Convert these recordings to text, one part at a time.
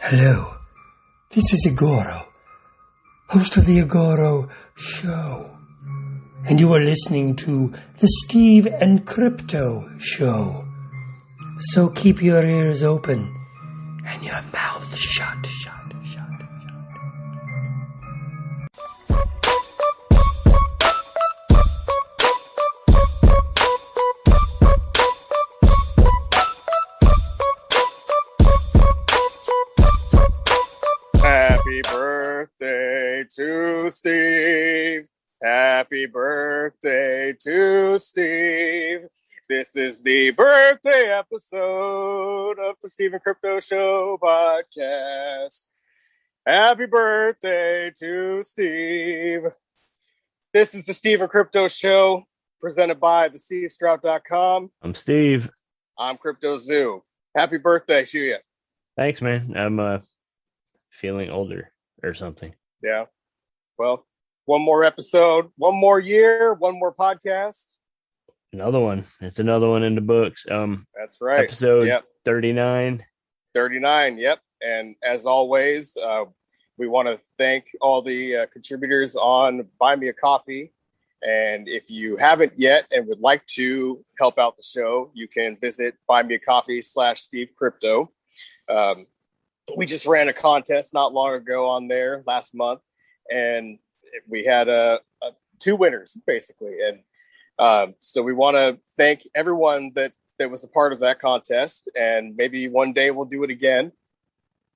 Hello, this is Igoro, host of the Igoro Show, and you are listening to the Steve and Crypto Show. So keep your ears open and your mouth shut. Happy birthday to Steve. Happy birthday to Steve. This is the birthday episode of the Steve and Crypto Show podcast. Happy birthday to Steve. This is the Steve and Crypto Show presented by thestevestrout.com. I'm Steve. I'm Crypto Zoo. Happy birthday to you. Thanks, man. I'm feeling older or something. Yeah. Well, one more episode, one more year, one more podcast. Another one. It's another one in the books. That's right. Episode 39. 39, yep. And as always, we want to thank all the contributors on Buy Me a Coffee. And if you haven't yet and would like to help out the show, you can visit buymeacoffee.com/Steve Crypto. We just ran a contest not long ago on there last month, and we had two winners basically. And so we want to thank everyone that was a part of that contest, and maybe one day we'll do it again.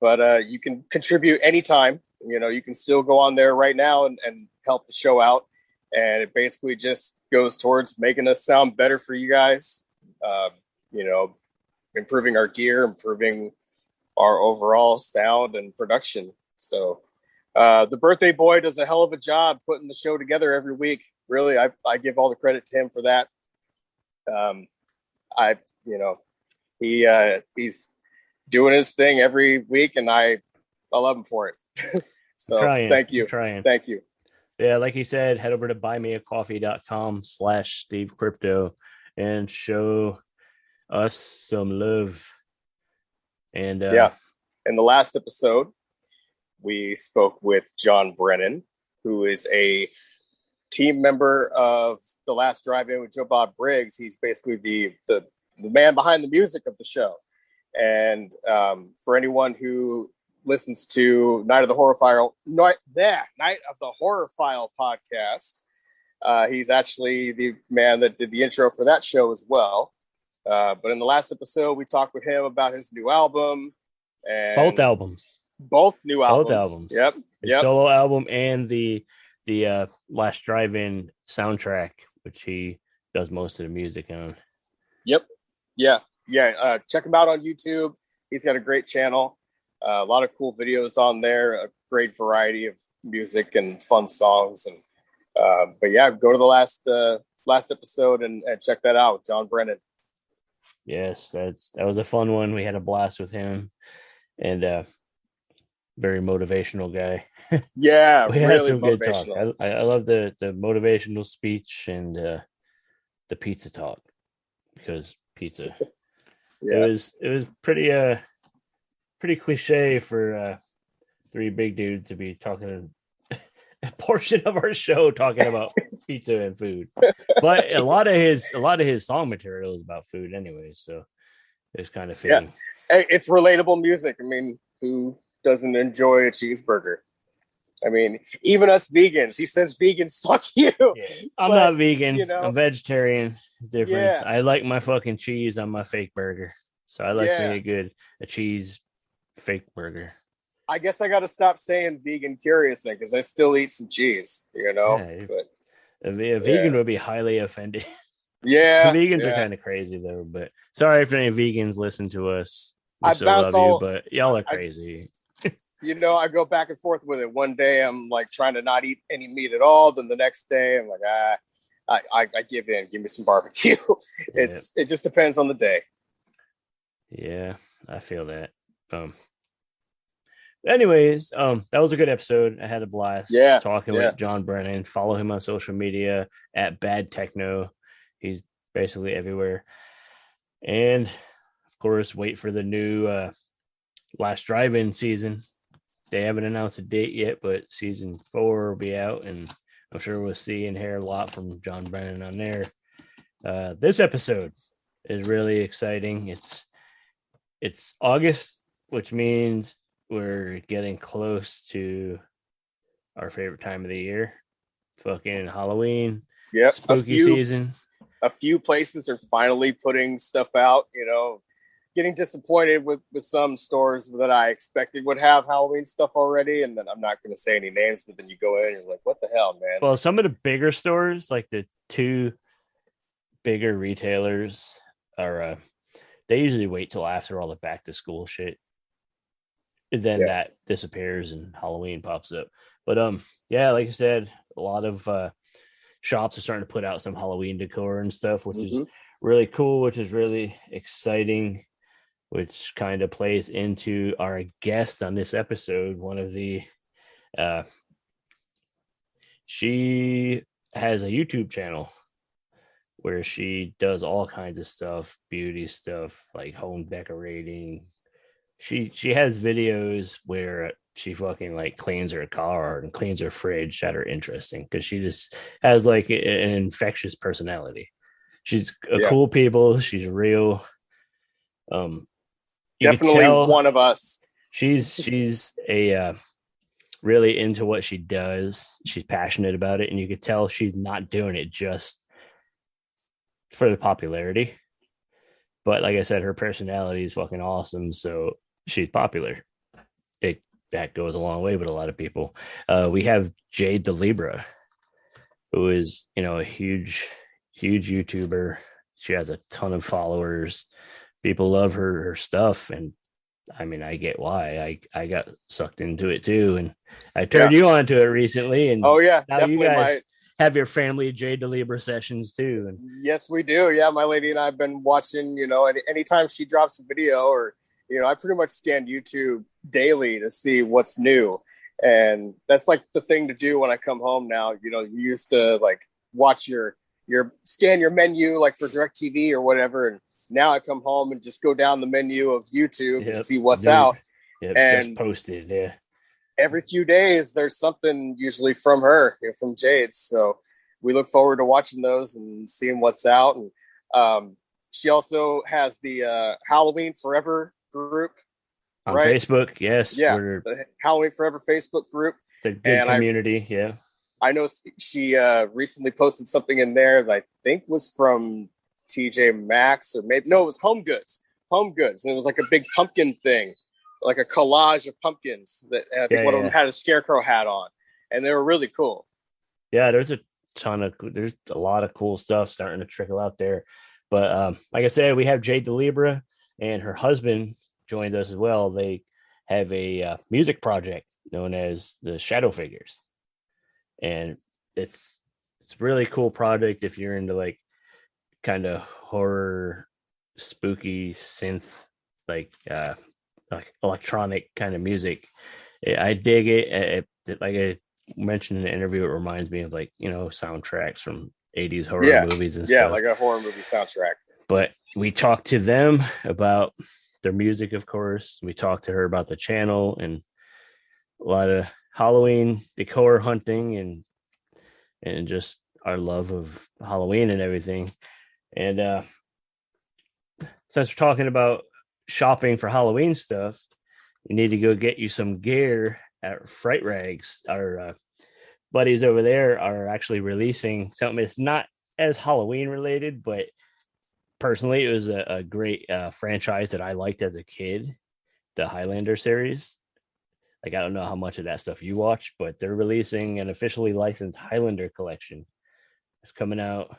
But you can contribute anytime. You know, you can still go on there right now and help the show out. And it basically just goes towards making us sound better for you guys. Improving our gear, improving our overall sound and production. So the birthday boy does a hell of a job putting the show together every week. Really, I give all the credit to him for that. He's doing his thing every week, and I love him for it. So thank you. Thank you. Yeah, like you said, head over to buymeacoffee.com/Steve Crypto and show us some love. And in the last episode, we spoke with John Brennan, who is a team member of The Last Drive-In with Joe Bob Briggs. He's basically the man behind the music of the show. And for anyone who listens to Night of the Horror File podcast, he's actually the man that did the intro for that show as well. But in the last episode, we talked with him about his new album. And both new albums. Yep. His solo album and the Last Drive-In soundtrack, which he does most of the music on. Yep. Yeah. Check him out on YouTube. He's got a great channel. A lot of cool videos on there. A great variety of music and fun songs. And but yeah, go to the last episode and check that out. John Brennan. Yes, that was a fun one. We had a blast with him, and very motivational guy. Yeah, we really had some good talk. I love the motivational speech and the pizza talk, because pizza. Yeah. It was pretty cliche for three big dudes to be talking a portion of our show talking about pizza and food. But a lot of his song material is about food anyway, so it's kind of fitting. Yeah. Hey, it's relatable music. I mean, who doesn't enjoy a cheeseburger? I mean, even us vegans. He says vegans, fuck you. Yeah. I'm not vegan. I'm vegetarian. Difference. Yeah. I like my fucking cheese on my fake burger. So I like a cheese fake burger. I guess I got to stop saying vegan curious thing, because I still eat some cheese, you know. Yeah, but a vegan would be highly offended. Yeah, vegans are kind of crazy though. But sorry if any vegans listen to us. We still love you, but y'all are crazy. I go back and forth with it. One day I'm like trying to not eat any meat at all. Then the next day I'm like, I give in. Give me some barbecue. It just depends on the day. Yeah, I feel that. Anyways, that was a good episode. I had a blast talking with John Brennan. Follow him on social media at Bad Techno. He's basically everywhere. And of course, wait for the new last drive-in season. They haven't announced a date yet, but season 4 will be out, and I'm sure we'll see and hear a lot from John Brennan on there. This episode is really exciting. It's August, which means we're getting close to our favorite time of the year, fucking Halloween. Yep, spooky season. A few places are finally putting stuff out, getting disappointed with some stores that I expected would have Halloween stuff already. And then I'm not going to say any names, but then you go in and you're like, what the hell, man? Well, some of the bigger stores, like the 2 bigger retailers, are they usually wait till after all the back to school shit. And then that disappears and Halloween pops up. But yeah, like I said, a lot of shops are starting to put out some Halloween decor and stuff, which is really cool, which is really exciting, which kind of plays into our guest on this episode. One of the she has a YouTube channel where she does all kinds of stuff, beauty stuff, like home decorating. She has videos where she fucking like cleans her car and cleans her fridge that are interesting because she just has like an infectious personality. She's a cool people. She's real. Definitely one of us. She's a really into what she does. She's passionate about it, and you could tell she's not doing it just for the popularity. But like I said, her personality is fucking awesome, so she's popular. That goes a long way with a lot of people. We have Jade The Libra, who is, a huge YouTuber. She has a ton of followers. People love her stuff, and I mean, I get why. I got sucked into it too, and I turned you onto it recently. And now definitely you guys have your family Jade The Libra sessions too. And yes, we do. Yeah, my lady and I have been watching. Anytime she drops a video, or I pretty much scan YouTube daily to see what's new, and that's like the thing to do when I come home now. You used to like watch your scan your menu like for DirecTV or whatever, and now I come home and just go down the menu of YouTube and see what's out. Yep, and just posted. Yeah, every few days there's something usually from her, from Jade. So we look forward to watching those and seeing what's out. And she also has the Halloween Forever group on Facebook. Yes, the Halloween Forever Facebook group. The good community. I know she recently posted something in there that I think was from TJ Maxx, or maybe it was Home Goods, and it was like a big pumpkin thing, like a collage of pumpkins that I think one of them had a scarecrow hat on, and they were really cool. Yeah, there's a lot of cool stuff starting to trickle out there. But like I said, we have Jade The Libra, and her husband joined us as well. They have a music project known as the Shadow Figures, and it's a really cool project if you're into like kind of horror, spooky synth, like electronic kind of music. I dig it. Like I mentioned in the interview, it reminds me of like soundtracks from 80s horror movies and stuff. Yeah, like a horror movie soundtrack. But we talked to them about their music, of course. We talked to her about the channel and a lot of Halloween decor hunting and just our love of Halloween and everything. And since we're talking about shopping for Halloween stuff, you need to go get you some gear at Fright Rags. Our buddies over there are actually releasing something that's not as Halloween related, but personally, it was a great franchise that I liked as a kid, the Highlander series. Like, I don't know how much of that stuff you watch, but they're releasing an officially licensed Highlander collection. It's coming out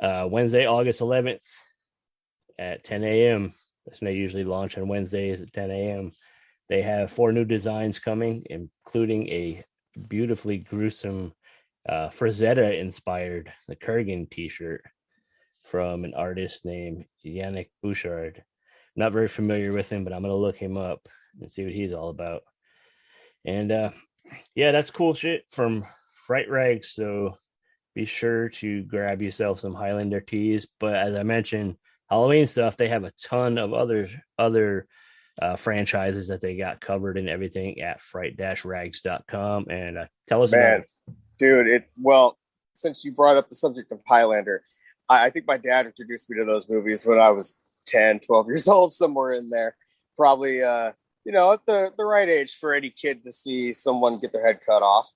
Wednesday, August 11th at 10 a.m. That's when they usually launch on Wednesdays at 10 a.m. They have 4 new designs coming, including a beautifully gruesome Frazetta inspired the Kurgan t-shirt from an artist named Yannick Bouchard. Not very familiar with him, but I'm going to look him up and see what he's all about. And that's cool shit from Fright Rags. So be sure to grab yourself some Highlander tees. But as I mentioned, Halloween stuff, they have a ton of other franchises that they got covered and everything at fright-rags.com. And tell us Man, about it. dude, since you brought up the subject of Highlander, I think my dad introduced me to those movies when I was 10, 12 years old, somewhere in there. Probably, at the right age for any kid to see someone get their head cut off.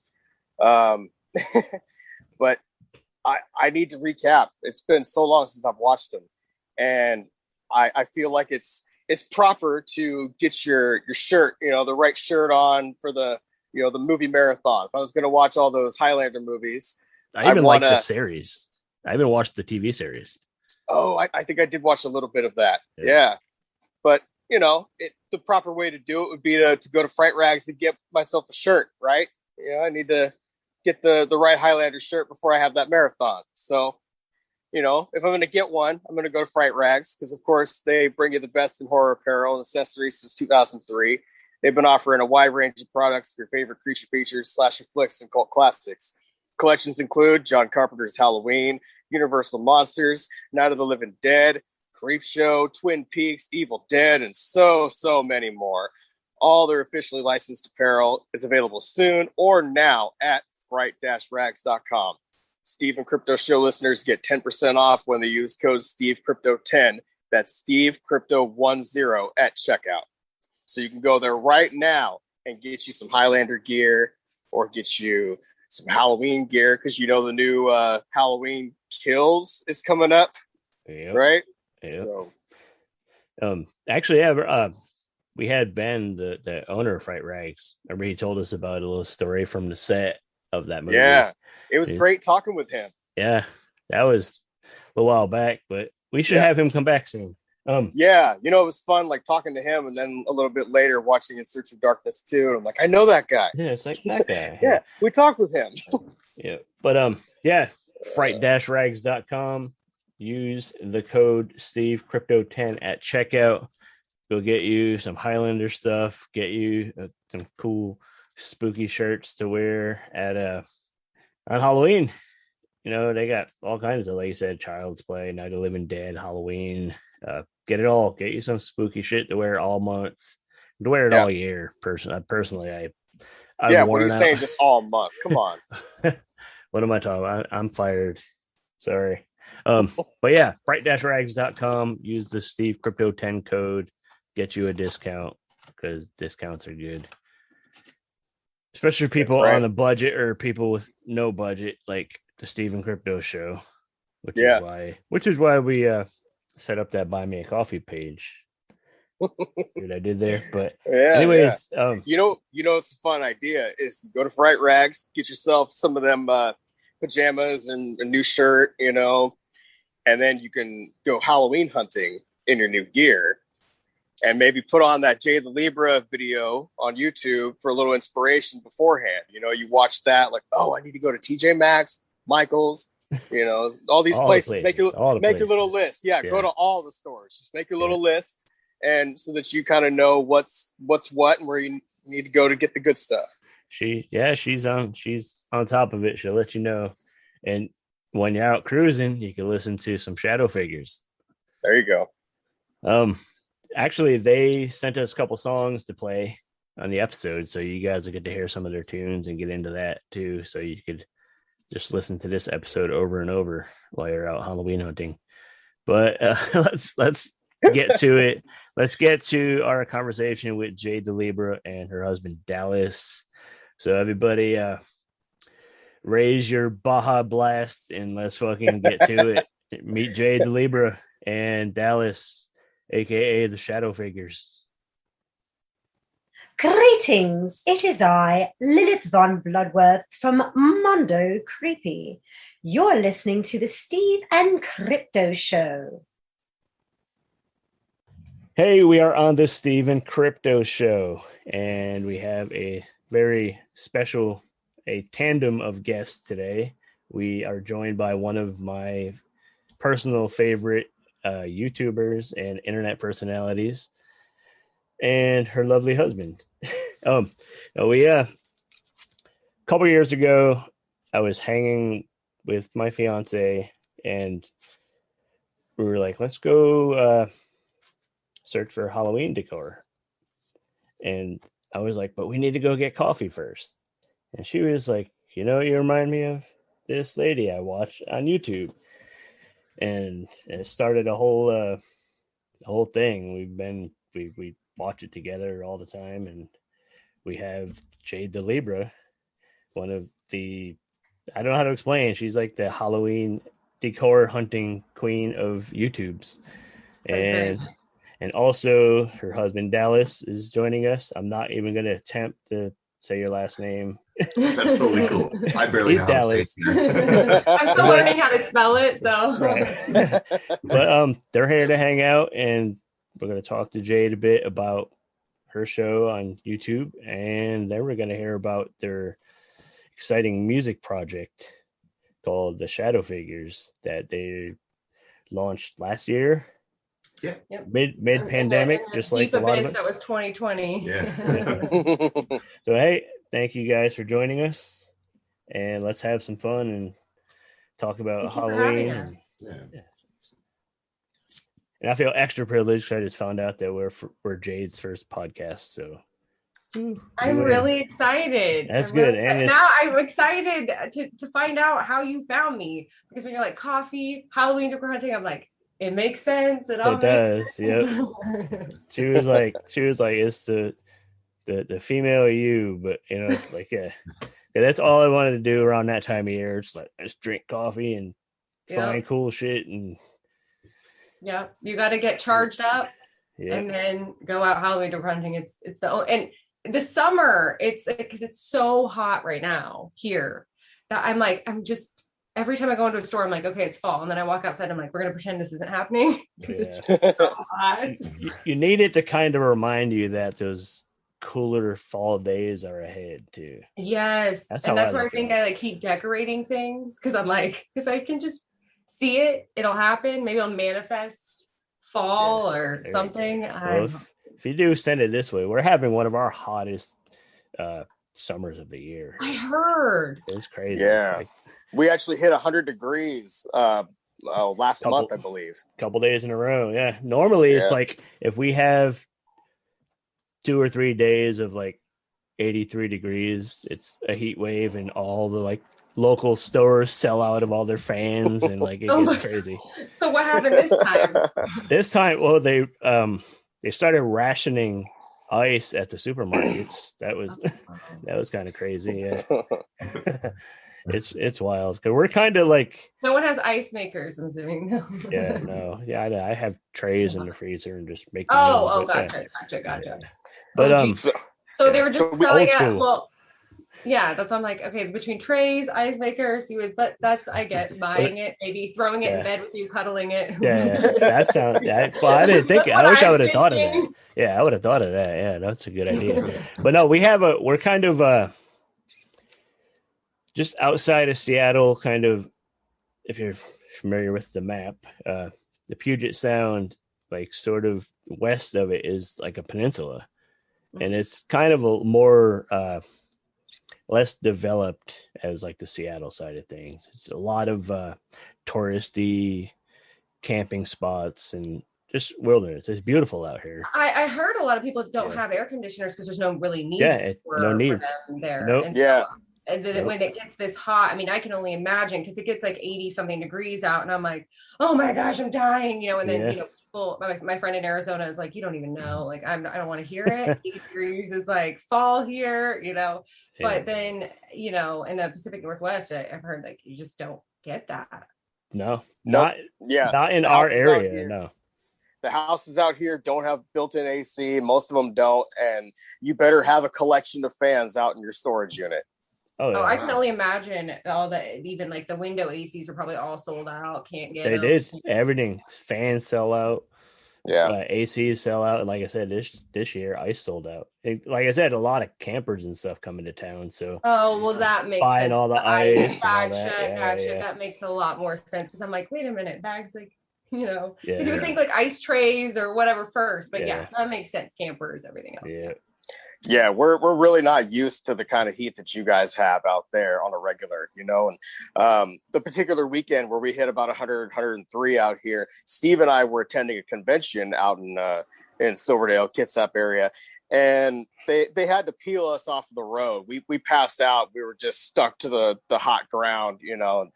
But I need to recap. It's been so long since I've watched them. And I feel like it's proper to get your shirt, the right shirt on for the movie marathon. If I was going to watch all those Highlander movies, I even like the series. I haven't watched the TV series. Oh, I think I did watch a little bit of that. Yeah. But, the proper way to do it would be to go to Fright Rags to get myself a shirt, right? I need to get the right Highlander shirt before I have that marathon. So, if I'm going to get one, I'm going to go to Fright Rags because, of course, they bring you the best in horror apparel and accessories since 2003. They've been offering a wide range of products for your favorite creature features, slasher flicks, and cult classics. Collections include John Carpenter's Halloween, Universal Monsters, Night of the Living Dead, Creepshow, Twin Peaks, Evil Dead, and so many more. All their officially licensed apparel is available soon or now at fright-rags.com. Steve and Crypto Show listeners get 10% off when they use code SteveCrypto10. That's SteveCrypto10 at checkout. So you can go there right now and get you some Highlander gear or get you some Halloween gear because the new Halloween Kills is coming up, right? Yep. So, actually, we had Ben, the owner of Fright Rags. Remember, he told us about a little story from the set of that movie. Yeah, it was great talking with him. Yeah, that was a while back, but we should have him come back soon. It was fun, like talking to him, and then a little bit later watching In Search of Darkness too. And I'm like, I know that guy. Yeah, it's like that guy. Yeah, we talked with him. Yeah, but fright-rags.com. Use the code SteveCrypto10 at checkout. Go get you some Highlander stuff. Get you some cool spooky shirts to wear at on Halloween. They got all kinds of, like you said, Child's Play, Night of the Living Dead, Halloween. Get it all. Get you some spooky shit to wear all month. To wear it all year. Personally, what are you saying? Just all month? Come on. What am I talking about? I'm fired. Sorry. But yeah, fright-rags.com. Use the Steve Crypto 10 code. Get you a discount because discounts are good. Especially people on a budget or people with no budget, like the Steve and Crypto Show, which is why we set up that Buy Me a Coffee page. What I did there, but anyways, it's a fun idea is you go to Fright Rags, get yourself some of them pajamas and a new shirt, and then you can go Halloween hunting in your new gear. And maybe put on that Jade The Libra video on YouTube for a little inspiration beforehand. You watch that like, oh, I need to go to TJ Maxx, Michael's, all these places. Make your little list. Yeah, go to all the stores. Just make your little list, and so that you kind of know what's what and where you need to go to get the good stuff. She's on top of it. She'll let you know. And when you're out cruising, you can listen to some Shadow Figures. There you go. Actually, they sent us a couple songs to play on the episode, so you guys will get to hear some of their tunes and get into that too. So you could just listen to this episode over and over while you're out Halloween hunting. But let's get to it. Let's get to our conversation with Jade the Libra and her husband Dallas. So everybody, raise your Baja Blast and let's fucking get to it. Meet Jade the Libra and Dallas, aka the Shadow Figures. Greetings, it is I, Lilith Von Bloodworth from Mondo Creepy. You're listening to the Steve and Crypto Show. Hey, we are on the Steve and Crypto Show, and we have a very special, a tandem of guests today. We are joined by one of my personal favorite YouTubers and internet personalities, and her lovely husband. A couple years ago, I was hanging with my fiance, and we were like, let's go search for Halloween decor. And I was like, but we need to go get coffee first. And she was like, you remind me of this lady I watched on YouTube. And it started a whole thing. We watch it together all the time, and we have Jade the Libra, one of the, I don't know how to explain. She's like the Halloween decor hunting queen of YouTubes. And also her husband Dallas is joining us. I'm not even going to attempt to say your last name. That's totally cool. I barely know Dallas. how to say it. I'm still learning how to spell it, so. Right. But they're here to hang out, and we're going to talk to Jade a bit about her show on YouTube, and then we're going to hear about their exciting music project called The Shadow Figures that they launched last year. Yeah. Mid pandemic, just like a lot of us. That was 2020. Yeah. So hey, thank you guys for joining us, and let's have some fun and talk about Halloween. Yeah. And I feel extra privileged because I just found out that we're Jade's first podcast. So I'm really excited. That's good. And now I'm excited to find out how you found me, because when you're like coffee, Halloween decor hunting, I'm like, it makes sense. It all does. Sense. Yep. She was like, it's the female you, but like yeah, that's all I wanted to do around that time of year. It's like just drink coffee and find cool shit, and yeah, you got to get charged up and then go out Halloween decor hunting. It's the and the summer. It's because it's so hot right now here that I'm just. Every time I go into a store, I'm like, okay, it's fall. And then I walk outside, I'm like, we're going to pretend this isn't happening. It's so hot. You need it to kind of remind you that those cooler fall days are ahead, too. Yes. That's why I think I keep decorating things. Because I'm like, if I can just see it, it'll happen. Maybe I'll manifest fall or something. Well, if you do send it this way, we're having one of our hottest summers of the year. I heard. It's crazy. Yeah. We actually hit 100 degrees last month, I believe. Couple days in a row, yeah. Normally, it's like if we have 2 or 3 days of like 83 degrees, it's a heat wave, and all the like local stores sell out of all their fans, and like it gets crazy. So what happened this time? This time, well, they started rationing ice at the supermarkets. That was kind of crazy. Yeah. It's wild because we're kind of like, no one has ice makers, I'm assuming. I have trays in the freezer and just make gotcha. But so they were just selling it. Well, yeah, that's why I'm like, okay, between trays, ice makers, but that's, I get buying it, maybe throwing it in bed with you, cuddling it. That sounds. Well, I didn't think. I wish I would have thought of that. Yeah, I would have thought of that. Yeah, that's a good idea. But no, we're kind of just outside of Seattle, kind of, if you're familiar with the map, the Puget Sound, like sort of west of it, is like a peninsula. And it's kind of a more less developed as like the Seattle side of things. It's a lot of touristy camping spots and just wilderness. It's beautiful out here. I heard a lot of people don't have air conditioners because there's no really need no need for them there. Nope. And then when it gets this hot, I mean, I can only imagine, because it gets like 80 something degrees out, and I'm like, oh my gosh, I'm dying, and then people, my friend in Arizona is like, you don't even know, like I don't want to hear it. 80 degrees is like fall here, but then in the Pacific Northwest, I've heard like you just don't get that. No, not in our area. No. The houses out here don't have built-in AC. Most of them don't, and you better have a collection of fans out in your storage unit. I can only imagine all the, even like the window ACs are probably all sold out. Can't get them. Did everything. Fans sell out. Yeah, ACs sell out. And like I said, this year ice sold out. Like I said, a lot of campers and stuff coming to town. So that makes buying sense. all the ice. Gotcha. That makes a lot more sense, because I'm like, wait a minute, bags like because you would think like ice trays or whatever first, but that makes sense. Campers, everything else. Yeah, we're really not used to the kind of heat that you guys have out there on a regular, and the particular weekend where we hit about 100, 103 out here, Steve and I were attending a convention out in Silverdale, Kitsap area, and they had to peel us off the road. We passed out. We were just stuck to the hot ground, Not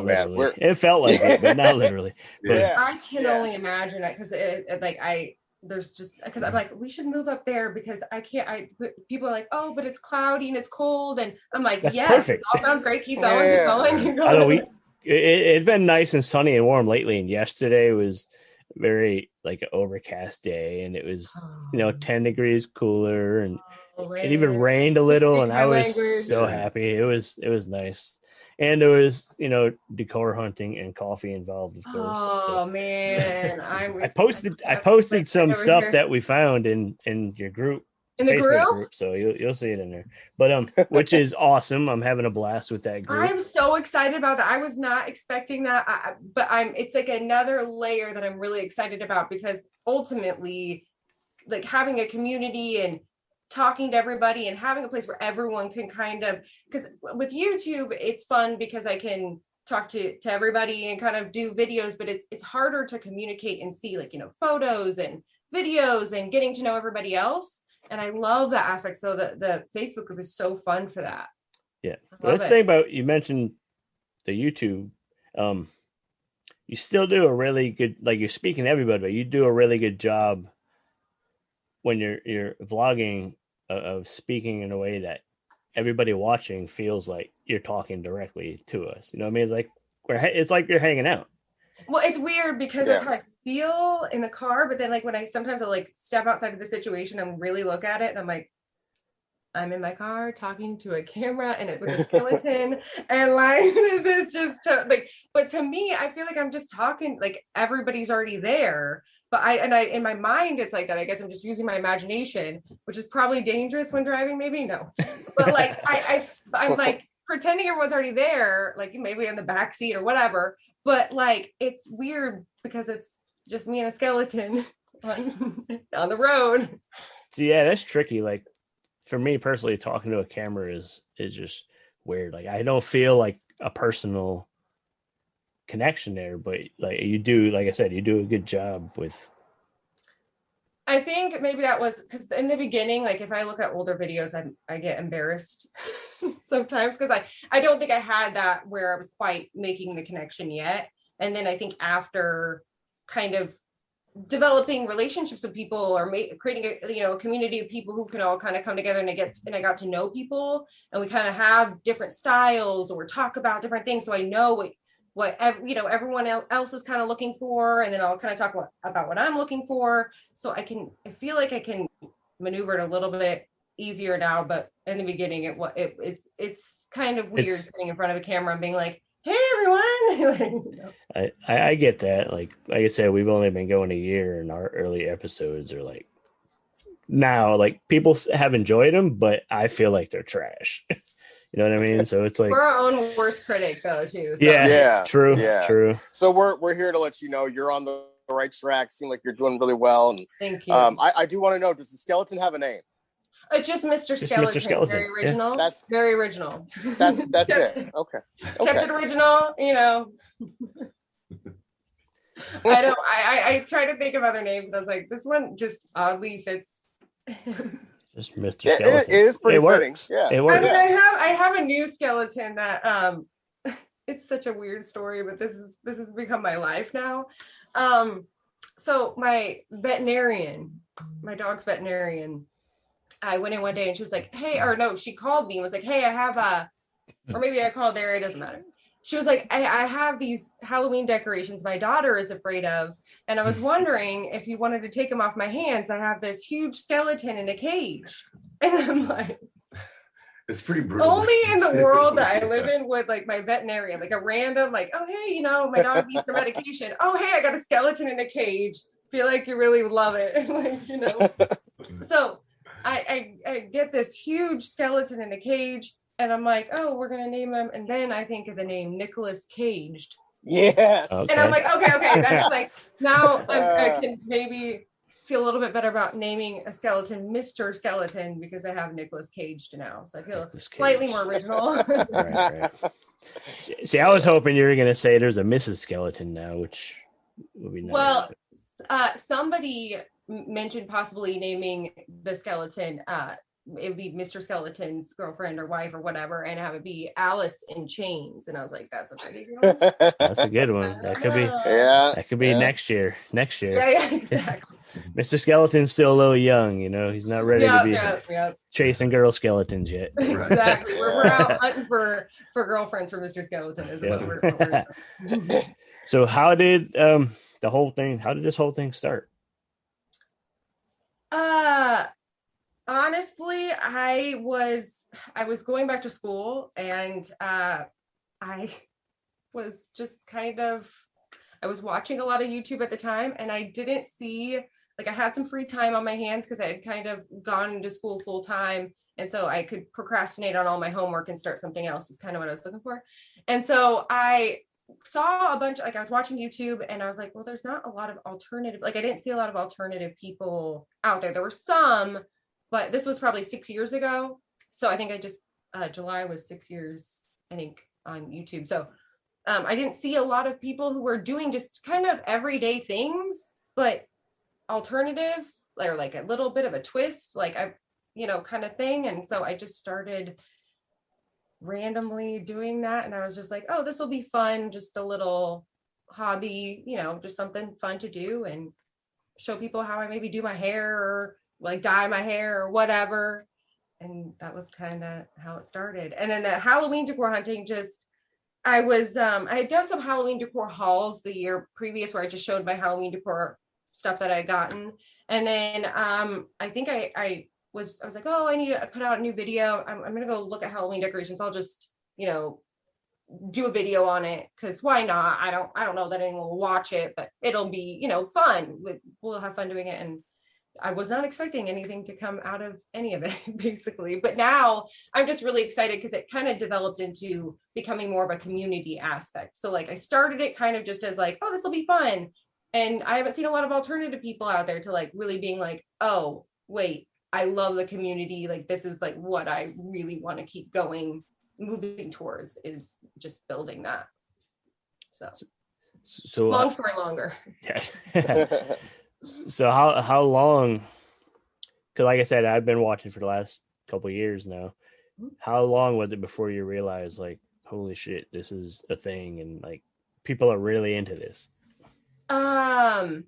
man, literally. It felt like it, but not literally. But, yeah, I can only imagine that because there's just because I'm like, we should move up there because I can't. People are like, oh, but it's cloudy and it's cold, and I'm like, that's yes, perfect. It all sounds great. Keep going, keep going. I know it'd been nice and sunny and warm lately, and yesterday was very like an overcast day, and it was 10 degrees cooler, and it even rained a little, and I was so happy. It was nice. And there was, decor hunting and coffee involved, of course. Oh man, I posted some stuff that we found in your group, in the Facebook group. So you'll see it in there. But which is awesome. I'm having a blast with that group. I'm so excited about that. I was not expecting that, but it's like another layer that I'm really excited about because ultimately, like having a community and talking to everybody and having a place where everyone can kind of, because with YouTube it's fun because I can talk to everybody and kind of do videos, but it's harder to communicate and see photos and videos and getting to know everybody else, and I love that aspect. So the Facebook group is so fun for that. Yeah, let's think about, you mentioned the YouTube, you still do a really good, like you're speaking to everybody, but you do a really good job when you're vlogging of speaking in a way that everybody watching feels like you're talking directly to us. You know what I mean? It's like you're hanging out. Well, it's weird because that's how I feel in the car, but then when I step outside of the situation and really look at it, and I'm like, I'm in my car talking to a camera and it was a skeleton and this is just but to me, I feel like I'm just talking, everybody's already there. But I in my mind, it's like that. I guess I'm just using my imagination, which is probably dangerous when driving. Maybe no, but I'm pretending everyone's already there, maybe in the back seat or whatever. But it's weird because it's just me and a skeleton on the road. So yeah, that's tricky. For me personally, talking to a camera is just weird. I don't feel like a personal connection there, but you do, like I said, you do a good job with. I think maybe that was because in the beginning, if I look at older videos, I get embarrassed sometimes because I don't think I had that where I was quite making the connection yet. And then I think after kind of developing relationships with people or creating a community of people who can all kind of come together, and I got to know people, and we kind of have different styles or talk about different things, so I know what everyone else is kind of looking for, and then I'll kind of talk about what I'm looking for, so I feel like I can maneuver it a little bit easier now. But in the beginning, it's kind of weird sitting in front of a camera and being like, hey everyone. I get that. Like I said, we've only been going a year, and our early episodes are now people have enjoyed them, but I feel like they're trash. You know what I mean? So it's we're our own worst critic though too. So. Yeah, true. So we're here to let you know you're on the right track. Seem like you're doing really well. And thank you. I do want to know, does the skeleton have a name? It's just Mr. Skeleton. Mr. Skeleton. Very original. Yeah. That's very original. That's it. Okay. Kept it original, I try to think of other names, and I was like, this one just oddly fits. Just Mr. Skeleton. It is pretty fitting. Yeah. It works. I have a new skeleton that it's such a weird story, but this has become my life now. So my dog's veterinarian, I went in one day and she was like, hey, or no, she called me and was like, hey, I have or maybe I called there, it doesn't matter. She was like, I have these Halloween decorations my daughter is afraid of, and I was wondering if you wanted to take them off my hands. I have this huge skeleton in a cage. And I'm like, it's pretty brutal. Only in the world that I live in would my veterinarian, a random, oh, hey, my dog needs her medication. Oh, hey, I got a skeleton in a cage. Feel like you really would love it. So I get this huge skeleton in a cage, and I'm like, oh, we're going to name him. And then I think of the name Nicolas Caged. Yes. Okay. And I'm like, okay. That's now I can maybe feel a little bit better about naming a skeleton Mr. Skeleton because I have Nicolas Cage now. So I feel slightly more original. Right. See, I was hoping you were going to say there's a Mrs. Skeleton now, which would be nice. Well, somebody mentioned possibly naming the skeleton. It would be Mr. Skeleton's girlfriend or wife or whatever, and have it be Alice in Chains. And I was like, that's a pretty good one. That's a good one. That could be. That could be next year. Yeah, exactly. Mr. Skeleton's still a little young, you know. He's not ready to be chasing girl skeletons yet. Exactly. We're out hunting for girlfriends for Mr. Skeleton. Is what we're So how did this whole thing start? Honestly, I was going back to school, and I was just I was watching a lot of YouTube at the time, and I didn't see, like, I had some free time on my hands because I had kind of gone into school full time, and so I could procrastinate on all my homework and start something else is kind of what I was looking for. And so I saw a bunch, like, I was watching YouTube, and I was like, well, there's not a lot of alternative, like, I didn't see a lot of alternative people out there. There were some, but this was probably 6 years ago. So I think July was 6 years, I think, on YouTube. So I didn't see a lot of people who were doing just kind of everyday things, but alternative, or like a little bit of a twist, like kind of thing. And so I just started randomly doing that. And I was just like, oh, this will be fun. Just a little hobby, just something fun to do and show people how I maybe do my hair or like dye my hair or whatever. And that was kind of how it started. And then the Halloween decor hunting, I had done some Halloween decor hauls the year previous where I just showed my Halloween decor stuff that I had gotten. And then I think I was like, oh, I need to put out a new video. I'm going to go look at Halloween decorations. I'll just, do a video on it, because why not? I don't know that anyone will watch it, but it'll be, fun. We'll have fun doing it. And I was not expecting anything to come out of any of it, basically. But now I'm just really excited because it kind of developed into becoming more of a community aspect. So like I started it kind of just as like, oh, this will be fun. And I haven't seen a lot of alternative people out there to like really being like, oh, wait, I love the community. Like this is like what I really want to keep moving towards, is just building that. So long story longer. Yeah. So how long, because like I said, I've been watching for the last couple of years now. How long was it before you realized, like, holy shit, this is a thing and like people are really into this? I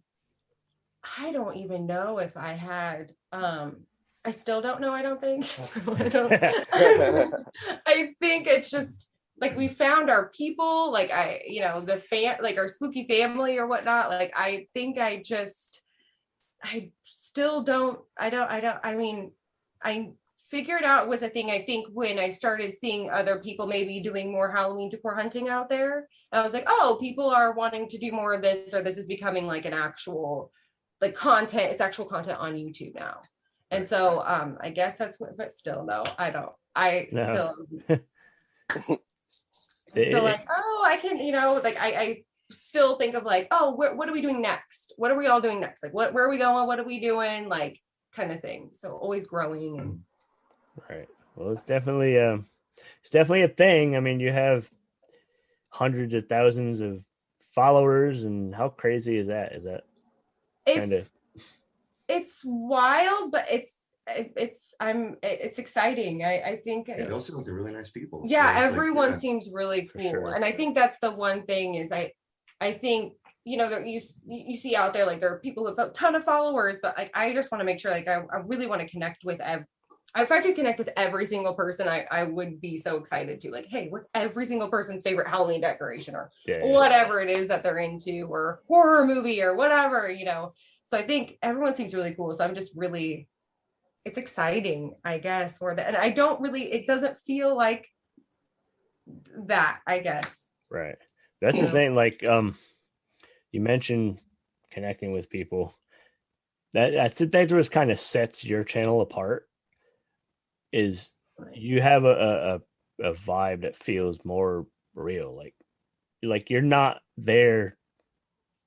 don't even know if I had, I still don't know, I don't think. I think it's just like we found our people, like like our spooky family or whatnot. Like I think I figured out it was a thing, I think, when I started seeing other people maybe doing more Halloween decor hunting out there. And I was like, oh, people are wanting to do more of this, or this is becoming like an actual like content. It's actual content on YouTube now. And so I guess that's what, but still, no, I don't. So like, oh, I can, like I still think of like, oh, what are we doing next? What are we all doing next? Like, where are we going? What are we doing? Like, kind of thing. So always growing. And right. Well, it's definitely a thing. I mean, you have hundreds of thousands of followers, and how crazy is that? It's wild, but it's exciting. I think they all seem like they're really nice people. Yeah, so everyone seems really cool. Sure. And I think that's the one thing is I think, you see out there, like there are people who have a ton of followers, but like I just want to make sure, like I really want to connect with if I could connect with every single person, I would be so excited to, like, hey, what's every single person's favorite Halloween decoration or whatever it is that they're into, or horror movie or whatever, So I think everyone seems really cool. So I'm just really, it's exciting, I guess, and I don't really, it doesn't feel like that, I guess. Right. That's the thing. Like, you mentioned connecting with people. That's what kind of sets your channel apart. Is you have a vibe that feels more real. Like you're not there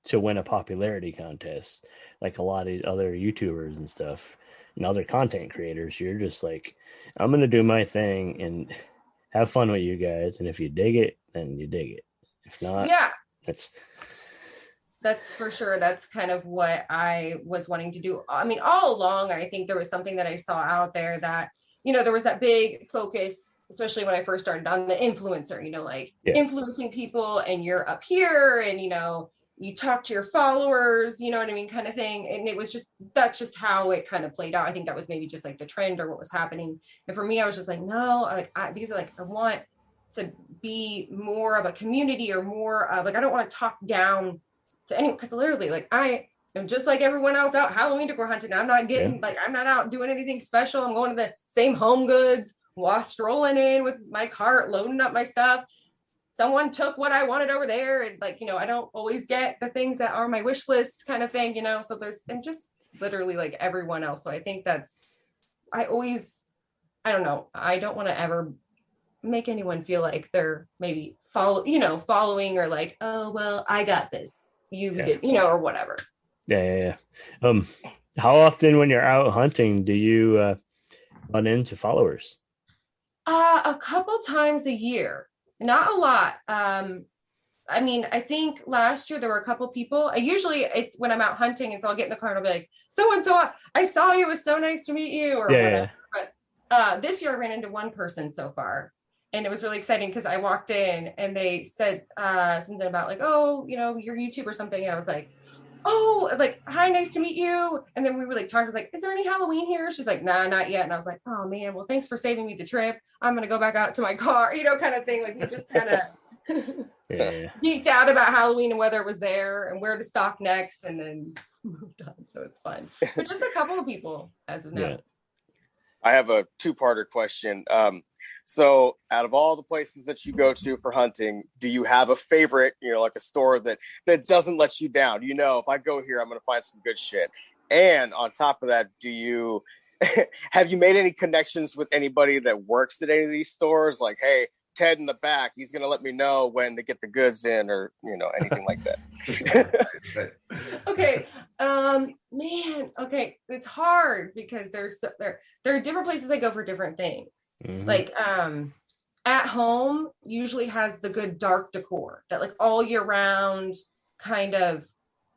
to win a popularity contest, like a lot of other YouTubers and stuff and other content creators. You're just like, I'm going to do my thing and have fun with you guys. And if you dig it, then you dig it. If not, yeah, that's for sure. That's kind of what I was wanting to do. I mean, all along, I think there was something that I saw out there that, there was that big focus, especially when I first started, on the influencer, influencing people, and you're up here and, you talk to your followers, you know what I mean, kind of thing. And it was that's just how it kind of played out. I think that was maybe just like the trend or what was happening. And for me, I was just like, no, I want to be more of a community, or more of I don't want to talk down to anyone, because literally I am just like everyone else out Halloween decor hunting. I'm not getting I'm not out doing anything special. I'm going to the same Home Goods, strolling in with my cart, loading up my stuff. Someone took what I wanted over there, and I don't always get the things that are my I'm just literally like everyone else. So I think I don't know, I don't want to ever make anyone feel like they're maybe following, or like, oh well, I got this, you did, or whatever. Yeah. How often when you're out hunting do you run into followers? A couple times a year, not a lot. I mean, I think last year there were a couple people. It's when I'm out hunting, and so I'll get in the car and I'll be like, so and so, I saw you, it was so nice to meet you, or whatever. But this year I ran into one person so far, and it was really exciting because I walked in and they said something about like, oh, your YouTube or something, and I was like, oh, like, hi, nice to meet you. And then we were like talking, I was like, is there any Halloween here? She's like, nah, not yet. And I was like, oh man, well, thanks for saving me the trip. I'm gonna go back out to my car, kind of thing. Like, we just kind of geeked out about Halloween and whether it was there and where to stock next, and then moved on. So it's fun. But just a couple of people as of now. Yeah. I have a two-parter question. So out of all the places that you go to for hunting, do you have a favorite, like a store that doesn't let you down? If I go here, I'm going to find some good shit. And on top of that, do you have you made any connections with anybody that works at any of these stores? Like, hey, Ted in the back, he's going to let me know when to get the goods in, or, anything like that. Okay. Man, okay. It's hard because there are different places I go for different things. Mm-hmm. Like, At Home usually has the good dark decor, that like all year round kind of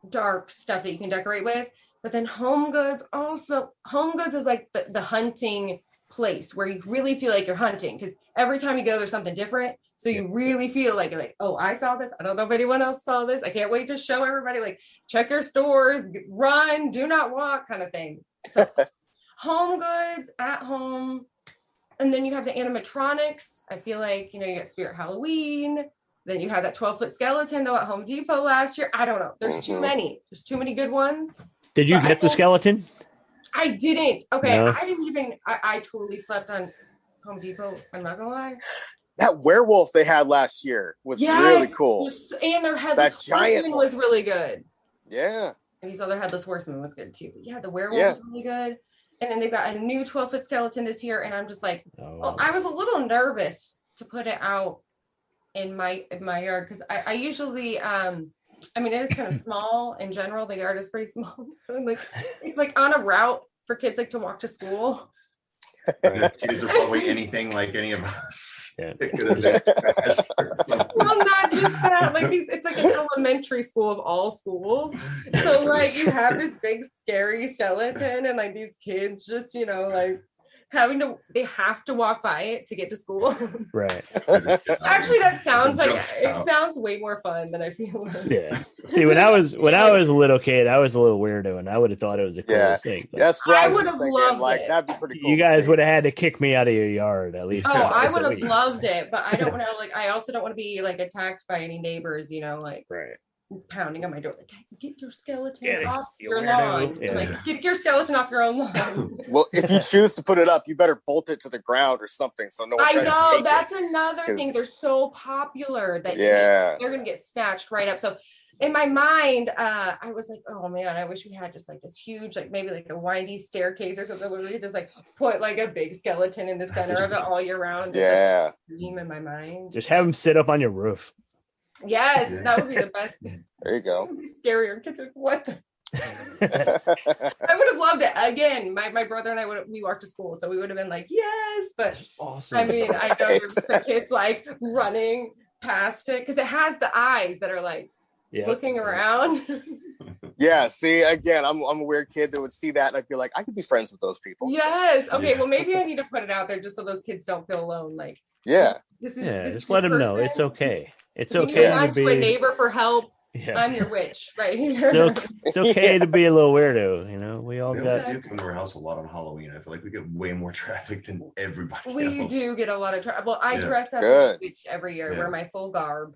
dark stuff that you can decorate with. But then Home Goods is like the hunting place where you really feel like you're hunting, because every time you go there's something different, so you really feel like you're like, oh, I saw this, I don't know if anyone else saw this, I can't wait to show everybody, like, check your stores, run, do not walk, kind of thing. So Home Goods, At Home, and then you have the animatronics. I feel like, you got Spirit Halloween, then you have that 12-foot skeleton though at Home Depot last year. I don't know, there's too many good ones. Did you get the skeleton? I didn't. Okay, no. I didn't even. I totally slept on Home Depot. I'm not gonna lie. That werewolf they had last year was really cool. And their headless horseman was really good. Yeah. And these other headless horseman was good too. But yeah, the werewolf was really good. And then they've got a new 12-foot skeleton this year, and I'm just like, well, I was a little nervous to put it out in my yard, because I usually I mean, it is kind of small in general. The yard is pretty small. So it's like on a route for kids like to walk to school. Kids are probably anything like any of us. Yeah. Well, not just that. Like it's like an elementary school of all schools. So like you have this big scary skeleton, and like these kids just, like they have to walk by it to get to school. Right. Actually, that sounds like it sounds way more fun than I feel like. Yeah. See, when I was a little kid, I was a little weirdo, and I would have thought it was the coolest thing. That's what I would have loved like, it. that'd be pretty cool. You guys would have had to kick me out of your yard at least. Oh, I would have loved it, but I don't want to I also don't want to be like attacked by any neighbors, like right. Pounding on my door, like, get your skeleton off your lawn. Yeah. Like, get your skeleton off your own lawn. Well, if you choose to put it up, you better bolt it to the ground or something, so no one tries to take that's it. Another thing. They're so popular that they're gonna get snatched right up. So in my mind, I was like, oh man, I wish we had just like this huge, like maybe like a windy staircase or something where we could just like put like a big skeleton in the center of it all year round. Yeah. Dream in my mind. Just have them sit up on your roof. Yes, that would be the best. There you go. It would be scarier. Kids are like, what the? I would have loved it. Again, my brother and I we walked to school, so we would have been like, yes, but Awesome. I mean, I know the kids like running past it because it has the eyes that are like looking around. Yeah, see, again, I'm a weird kid that would see that and I'd be like, I could be friends with those people. Yes. Okay, well, maybe I need to put it out there just so those kids don't feel alone. Like, this is just let them know it's okay. It's you okay run to be a neighbor for help. Yeah. I'm your witch right here. It's okay to be a little weirdo, you know. We all We got. do come to our house a lot on Halloween. I feel like we get way more traffic than everybody We else. do get a lot of trouble. Well, I dress up as a witch every year, wear my full garb.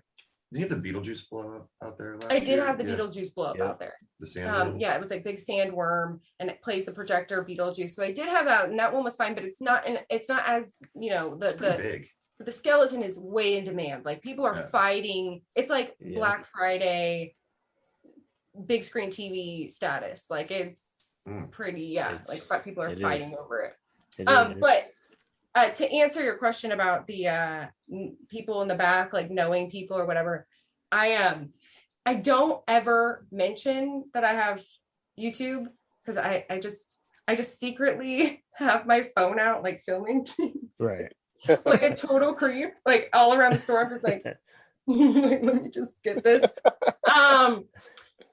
Did you have the Beetlejuice blow up out there last I year? did have the Beetlejuice blow up out there. The sand. It was like big sandworm, and it plays the projector Beetlejuice. So I did have that, and that one was fine, but it's not as big. The skeleton is way in demand. Like people are fighting. It's like Black Friday, big screen TV status. Like it's pretty, like people are fighting over it. But to answer your question about the people in the back, like knowing people or whatever, I don't ever mention that I have YouTube because I just secretly have my phone out like filming things. Right. Like a total creep, like all around the store. I'm just like, let me just get this.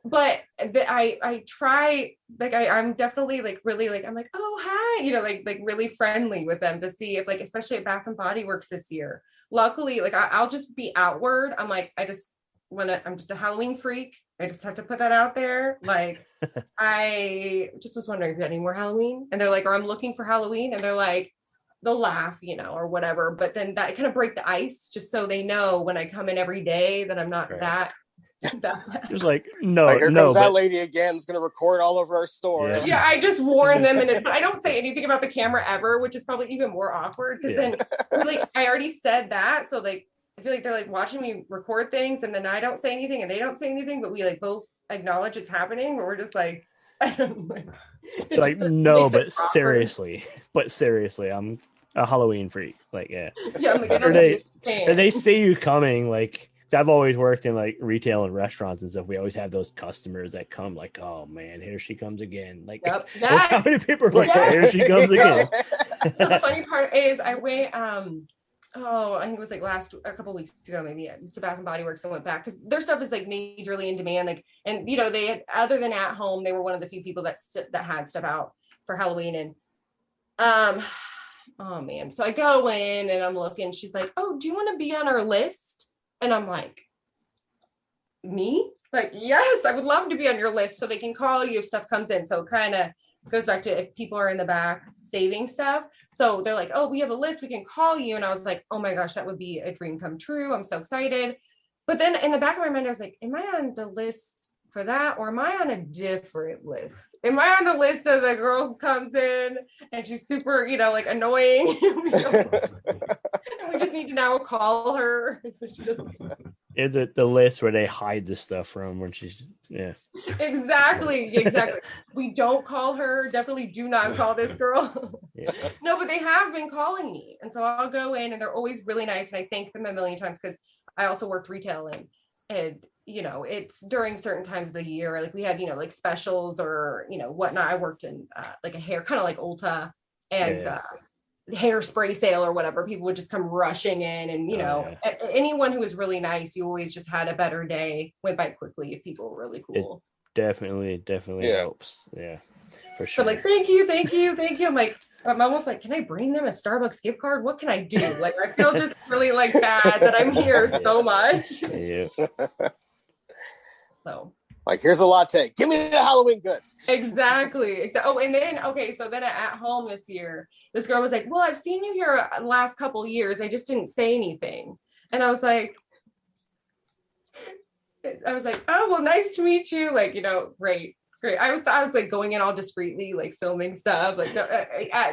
But I try, like I'm definitely like really like I'm like, oh hi, like really friendly with them to see if like, especially at Bath and Body Works this year. Luckily, like I'll just be outward. I'm like, I'm just a Halloween freak. I just have to put that out there. Like I just was wondering if you had any more Halloween, and they're like, or I'm looking for Halloween, and they're like, they'll laugh, or whatever. But then that kind of break the ice, just so they know when I come in every day that I'm not that Just like, no, here comes that lady again. Is going to record all over our store. Yeah, I just warn them, but I don't say anything about the camera ever, which is probably even more awkward because then, like, I already said that, so like, I feel like they're like watching me record things, and then I don't say anything, and they don't say anything, but we like both acknowledge it's happening, but we're just like, I don't know. Like, no, but seriously, I'm a Halloween freak. Like, yeah, I'm like, or they see you coming. Like, I've always worked in like retail and restaurants and stuff. We always have those customers that come like, oh man, here she comes again. Like, how many people are like, here she comes again? So the funny part is I went, I think it was like a couple weeks ago, maybe, to Bath and Body Works and went back because their stuff is like majorly in demand. Like, and they had, other than at home, they were one of the few people that had stuff out for Halloween. And oh man, so I go in and I'm looking. She's like, oh, do you want to be on our list? And I'm like, me? Like, yes, I would love to be on your list so they can call you if stuff comes in. So it kind of goes back to if people are in the back saving stuff. So they're like, oh, we have a list, we can call you. And I was like, oh my gosh, that would be a dream come true. I'm so excited. But then in the back of my mind, I was like, am I on the list for that? Or am I on a different list? Am I on the list of the girl who comes in and she's super, like annoying? And we just need to now call her. So she doesn't. Is it the list where they hide the stuff from when she's Exactly. We don't call her. Definitely do not call this girl. No, but they have been calling me, and so I'll go in, and they're always really nice, and I thank them a million times because I also worked retail and it's during certain times of the year, like we had like specials or whatnot. I worked in like a hair, kind of like Ulta and hairspray sale or whatever. People would just come rushing in, and anyone who was really nice, you always just had a better day. Went by quickly if people were really cool. It definitely helps. Yeah, for sure. So I'm like, thank you. I'm like, I'm almost like, can I bring them a Starbucks gift card? What can I do? Like, I feel just really like bad that I'm here so much. Yeah. So like, here's a latte. Give me the Halloween goods. Exactly. Oh, and then, so then at home this year, this girl was like, well, I've seen you here the last couple years. I just didn't say anything. And I was like, oh, well, nice to meet you. Like, great. I was like going in all discreetly, like filming stuff, like,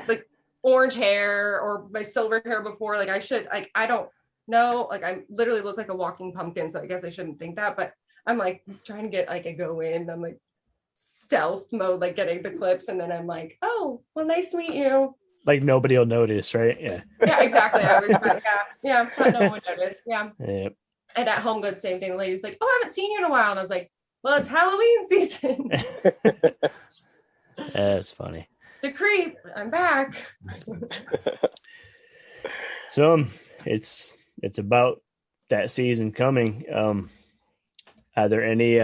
like orange hair or my silver hair before. Like I don't know. Like I literally look like a walking pumpkin. So I guess I shouldn't think that, but I'm like trying to get like a go in. I'm like stealth mode, like getting the clips. And then I'm like, oh, well, nice to meet you. Like nobody will notice, right? Yeah. Yeah, exactly. I was no one noticed. Yeah. And at Home Goods, same thing. The lady's like, "Oh, I haven't seen you in a while." And I was like, "Well, it's Halloween season." That's funny. The creep, I'm back. So it's about that season coming. Are there any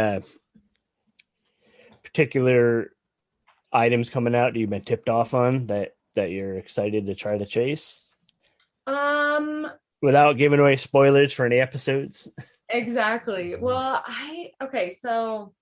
particular items coming out that you've been tipped off on that you're excited to try to chase? Without giving away spoilers for any episodes. Exactly. Well, so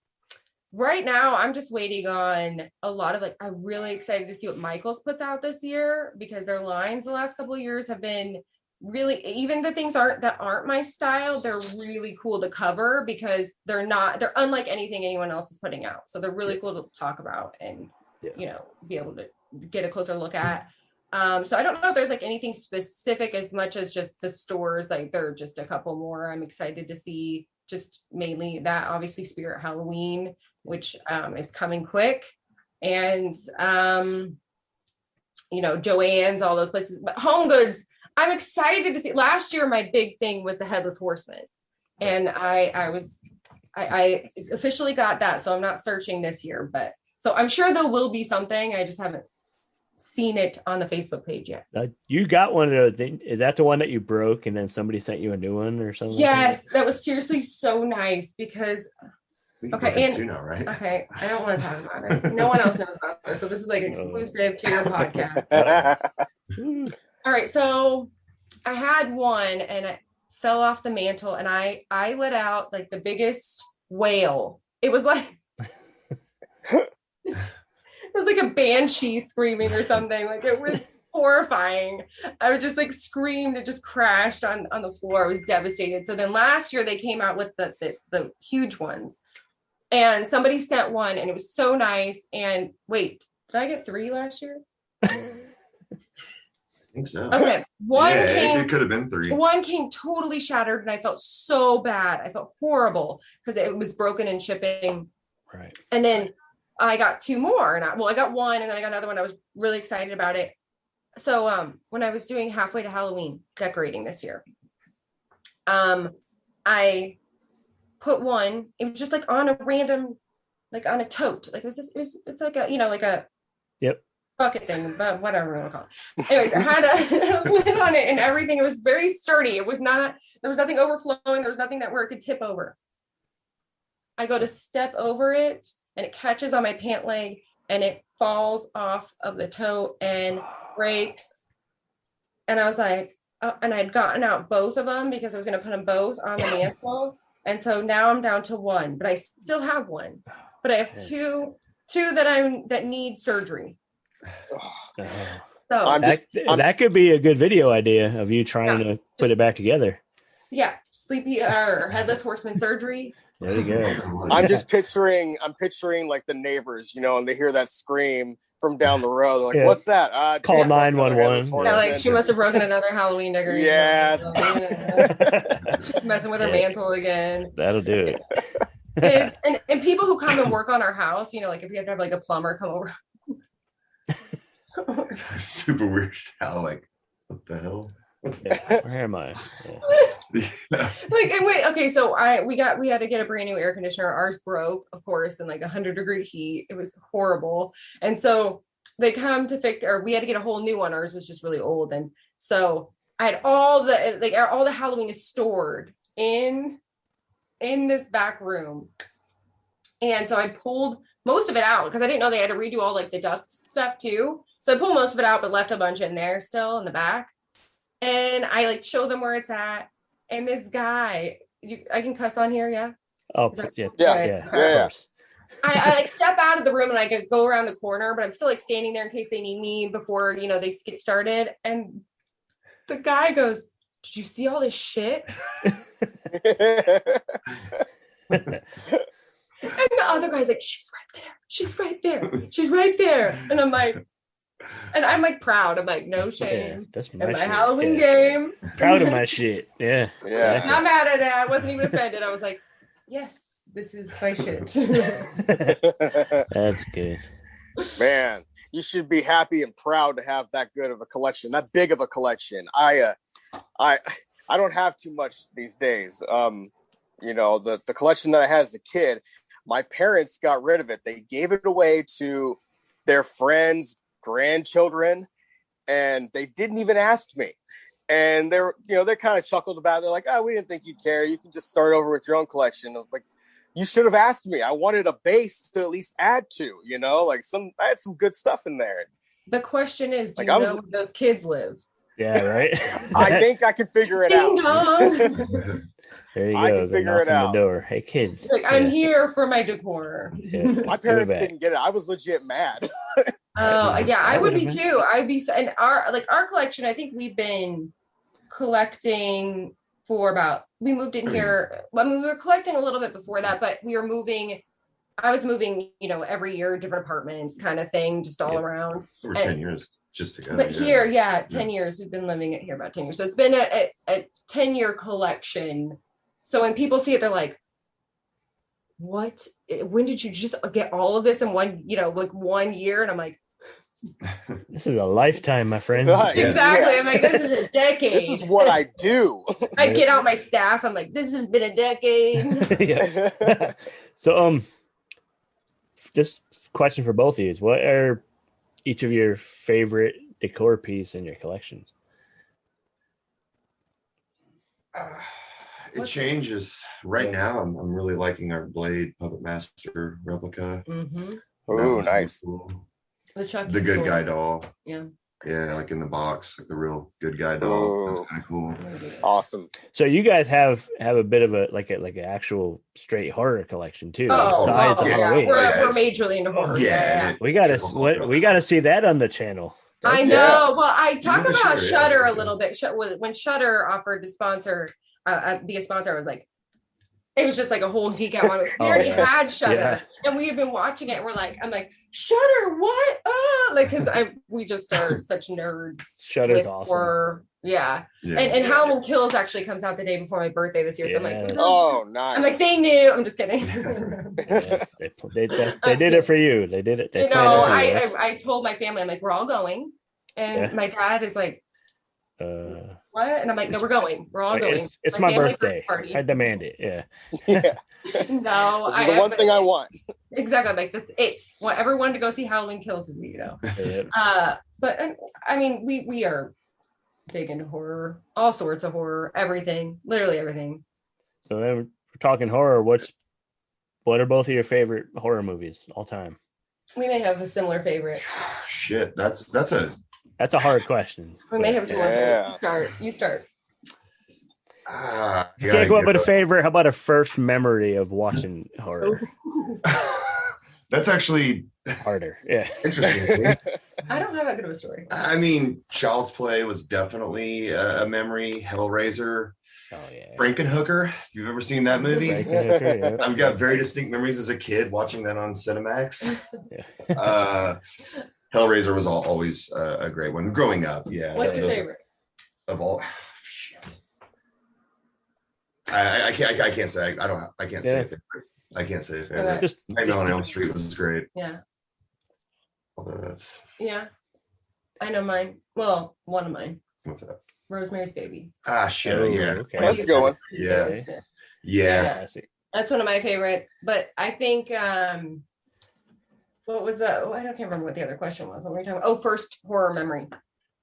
right now I'm just waiting on a lot of I'm really excited to see what Michaels puts out this year, because their lines the last couple of years have been really, even the things that aren't my style, they're really cool to cover because they're unlike anything anyone else is putting out. So they're really cool to talk about and be able to get a closer look at. So I don't know if there's anything specific as much as just the stores. There are just a couple more I'm excited to see, just mainly that, obviously Spirit Halloween, which is coming quick, and Joann's, all those places. But Home Goods, I'm excited to see. Last year my big thing was the Headless Horseman, and I officially got that, so I'm not searching this year, but so I'm sure there will be something. I just haven't seen it on the Facebook page yet. You got one of those things. Is that the one that you broke and then somebody sent you a new one or something? Yes, that was seriously so nice because okay, and now, right? okay, I don't want to talk about it. No one else knows about it, so this is exclusive to your podcast. All right, so I had one and it fell off the mantle, and I let out the biggest wail. It was like it was like a banshee screaming or something. It was horrifying. I was just screamed. It just crashed on the floor. I was devastated. So then last year they came out with the huge ones, and somebody sent one, and it was so nice. And wait, did I get 3 last year? I think so. Okay, it could have been 3. One came totally shattered, and I felt so bad. I felt horrible because it was broken in shipping. Right. And then I got 2 more, and I got one, and then I got another one. I was really excited about it. So when I was doing halfway to Halloween decorating this year, I put one. It was just on a random, on a tote. It's like a yep, bucket thing, but whatever you want to call it. Anyways, I had a lid on it and everything. It was very sturdy. There was nothing overflowing. There was nothing where it could tip over. I go to step over it, and it catches on my pant leg, and it falls off of the tote and breaks. And I was like, and I'd gotten out both of them because I was going to put them both on the mantle. And so now I'm down to 1, but I still have 1. But I have two that need surgery. So that could be a good video idea of you trying to put it back together. Yeah, sleepy or Headless Horseman surgery. There you go. I'm picturing the neighbors, and they hear that scream from down the road. They're like, "What's that?" Call 911. Yeah, she must have broken another Halloween decoration. Yeah. She's messing with her mantle again. That'll do it. And people who come and work on our house, if we have to have a plumber come over. Super weird. How what the hell? Yeah, where am I? Yeah. And wait, okay, so we had to get a brand new air conditioner. Ours broke, of course, in 100-degree heat. It was horrible. And so they come to fix, or we had to get a whole new one. Ours was just really old. And so I had all the Halloween is stored in this back room. And so I pulled most of it out because I didn't know they had to redo all the duct stuff too. So I pulled most of it out, but left a bunch in there still in the back. And I show them where it's at. And this guy, I can cuss on here, yeah? Oh, yeah. Of course. I step out of the room and I could go around the corner, but I'm still standing there in case they need me before, they get started. And the guy goes, "Did you see all this shit?" And the other guy's like, "She's right there. She's right there. She's right there." And I'm like, proud. I'm like, no shame. Yeah, that's my shit. Halloween game. Proud of my shit. Yeah. Yeah. Not mad at it. I wasn't even offended. I was like, yes, this is my shit. That's good. Man, you should be happy and proud to have that good of a collection, that big of a collection. I don't have too much these days. The collection that I had as a kid, my parents got rid of it. They gave it away to their friends' grandchildren, and they didn't even ask me. And they kind of chuckled about it. They're like, "Oh, we didn't think you'd care. You can just start over with your own collection." I was like, you should have asked me. I wanted a base to at least add to, I had some good stuff in there. The question is, do you know where those kids live? Yeah, right. I think I can figure it out. There you go. I can figure it out. The door. Hey, kids. Like, I'm here for my decor. Yeah. My parents didn't get it. I was legit mad. Oh, yeah, I would be too. I'd be, and our collection, I think we've been collecting for we moved in here. I mean, we were collecting a little bit before that, but I was moving, every year, different apartments kind of thing, just all around. Over 10 years just together. But here, 10 years. We've been living here about 10 years. So it's been a 10-year collection. So when people see it, they're like, what? When did you just get all of this in one year? And I'm like, this is a lifetime, my friend. Right. Exactly. Yeah. I'm like, this is a decade. This is what I do. I get out my staff. I'm like, this has been a decade. So, this question for both of you: what are each of your favorite decor piece in your collection? It changes. Right now, I'm really liking our Blade Puppet Master replica. Mm-hmm. Oh, nice. Cool. The good guy doll. Yeah. Yeah, like in the box, like the real good guy doll. That's kind of cool. Awesome. So you guys have a bit of a like an actual straight horror collection too. Besides Halloween. We're majorly into horror. Yeah. We gotta see that on the channel. I know. Well, I talk about Shudder a little bit. When Shudder offered to sponsor, be a sponsor, I was like, it was just like a whole geek out. We already had Shudder, and we have been watching it. And I'm like, Shudder, what? Because we just are such nerds. Shudder's awesome. Horror. Yeah. And Halloween Kills actually comes out the day before my birthday this year. So I'm like, oh, nice. I'm like, they knew. I'm just kidding. Yes, they did it for you. They did it. I told my family, I'm like, we're all going, and my dad is like, what? And I'm like, no, we're going. We're all going. It's my birthday. I demand it. Yeah. No, this is the one thing I want. Exactly. I'm like, that's it. Want everyone to go see Halloween Kills with me, But I mean, we are big into horror, all sorts of horror, everything, literally everything. So then we're talking horror. What are both of your favorite horror movies all time? We may have a similar favorite. Shit, that's a hard question. We may have a similar favorite. You start. You can't go up with a favorite. How about a first memory of watching horror? That's actually harder. Yeah. Interesting. I don't have that good of a story. I mean, Child's Play was definitely a memory. Hellraiser. Oh, yeah. Frankenhooker. If you've ever seen that movie, yeah. I've got very distinct memories as a kid watching that on Cinemax. Hellraiser was always a great one growing up. Yeah. What's your favorite of all? I can't say. I can't say it. I can't say it. Okay. Just Nightmare on Elm Street was great. Yeah. Although that's. Yeah. I know mine. Well, one of mine. What's that? Rosemary's Baby. Ah, shit. Yeah. Okay. That's a good one. Yeah. That's one of my favorites. But I think what was that? I can't remember what the other question was. What were we talking about? Oh, first horror memory.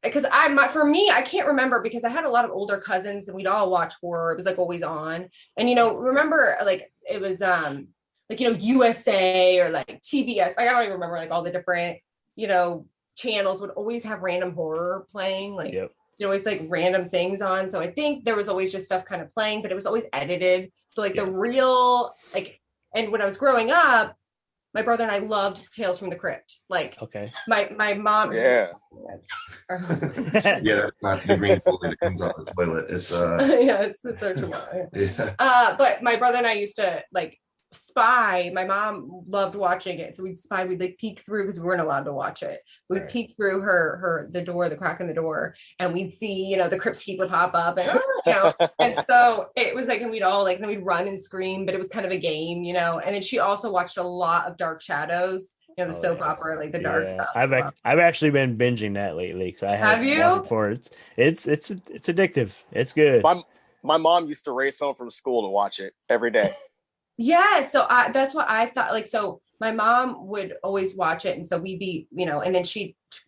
Because for me, I can't remember because I had a lot of older cousins and we'd all watch horror. It was like always on. And remember like it was USA or like TBS. I don't even remember like all the different, channels would always have random horror playing. Like always like random things on. So I think there was always just stuff kind of playing, but it was always edited. So like the real and when I was growing up, my brother and I loved Tales from the Crypt. Like, my mom. Yeah. That's not the green bully that comes out the toilet. It's it's our chihuahua. But my brother and I used to like spy. My mom loved watching it, so we'd spy. We'd like peek through because we weren't allowed to watch it. We'd peek through the crack in the door, and we'd see the crypt keeper pop up, and and so it was like, and we'd all then we'd run and scream, but it was kind of a game, and then she also watched a lot of Dark Shadows, the soap opera, like the dark stuff. I've actually been binging that lately because I have you watched it for it's addictive. It's good. My mom used to race home from school to watch it every day. Yeah, so that's what I thought. Like, so my mom would always watch it, and so we'd be, and then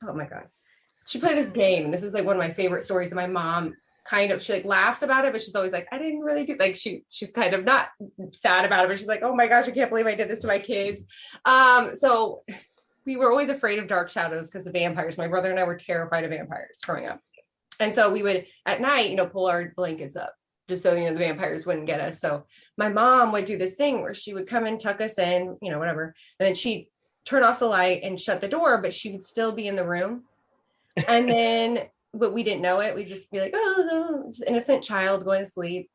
oh my god, she played this game, and this is like one of my favorite stories. And my mom she like laughs about it, but she's always like, I didn't really do, like, she's kind of not sad about it, but she's like, oh my gosh, I can't believe I did this to my kids. So we were always afraid of dark shadows because of vampires. My brother and I were terrified of vampires growing up, and so we would at night, pull our blankets up just so the vampires wouldn't get us. So my mom would do this thing where she would come and tuck us in, whatever, and then she'd turn off the light and shut the door, but she would still be in the room. And then, but we didn't know it. We'd just be like, oh, just innocent child going to sleep.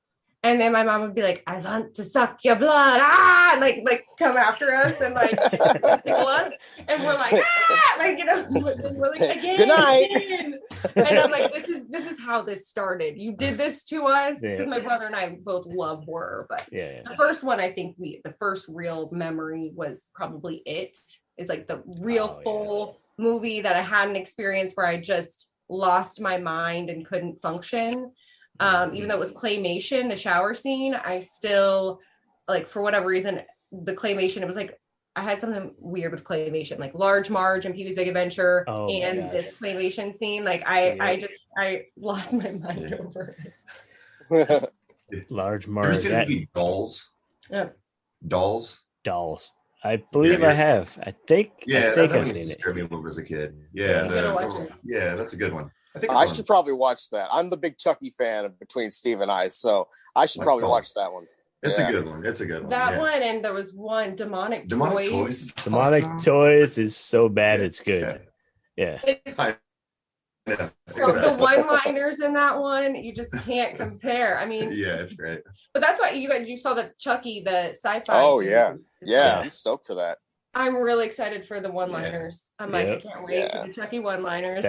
And then my mom would be like, I want to suck your blood. And like come after us and like tickle us. And we're like, we're like, again. Good night. Again. And I'm like, this is how this started. You did this to us. Because my brother and I both love horror. But the first one, I think the first real memory was probably is like the real full movie that I had an experience where I just lost my mind and couldn't function. Even though it was claymation, the shower scene, I still, like, for whatever reason, the claymation, it was like, I had something weird with claymation, like Large Marge and Pee-wee's Big Adventure and this claymation scene. Like, I lost my mind over it. Large Marge. Ever seen Dolls? Yeah. Dolls? I believe I have. I think I've seen it. Scared me when I was a kid. Yeah, that's a good one. I should probably watch that. I'm the big Chucky fan between Steve and I, so I should probably watch that one. It's a good one. That one, and there was one Demonic Toys. Demonic Toys is so bad, it's good. Yeah. So the one-liners in that one, you just can't compare. I mean, it's great. But that's why you saw the Chucky, the sci-fi. Oh yeah, I'm stoked for that. I'm really excited for the one-liners. I'm like, I can't wait for the Chucky one-liners.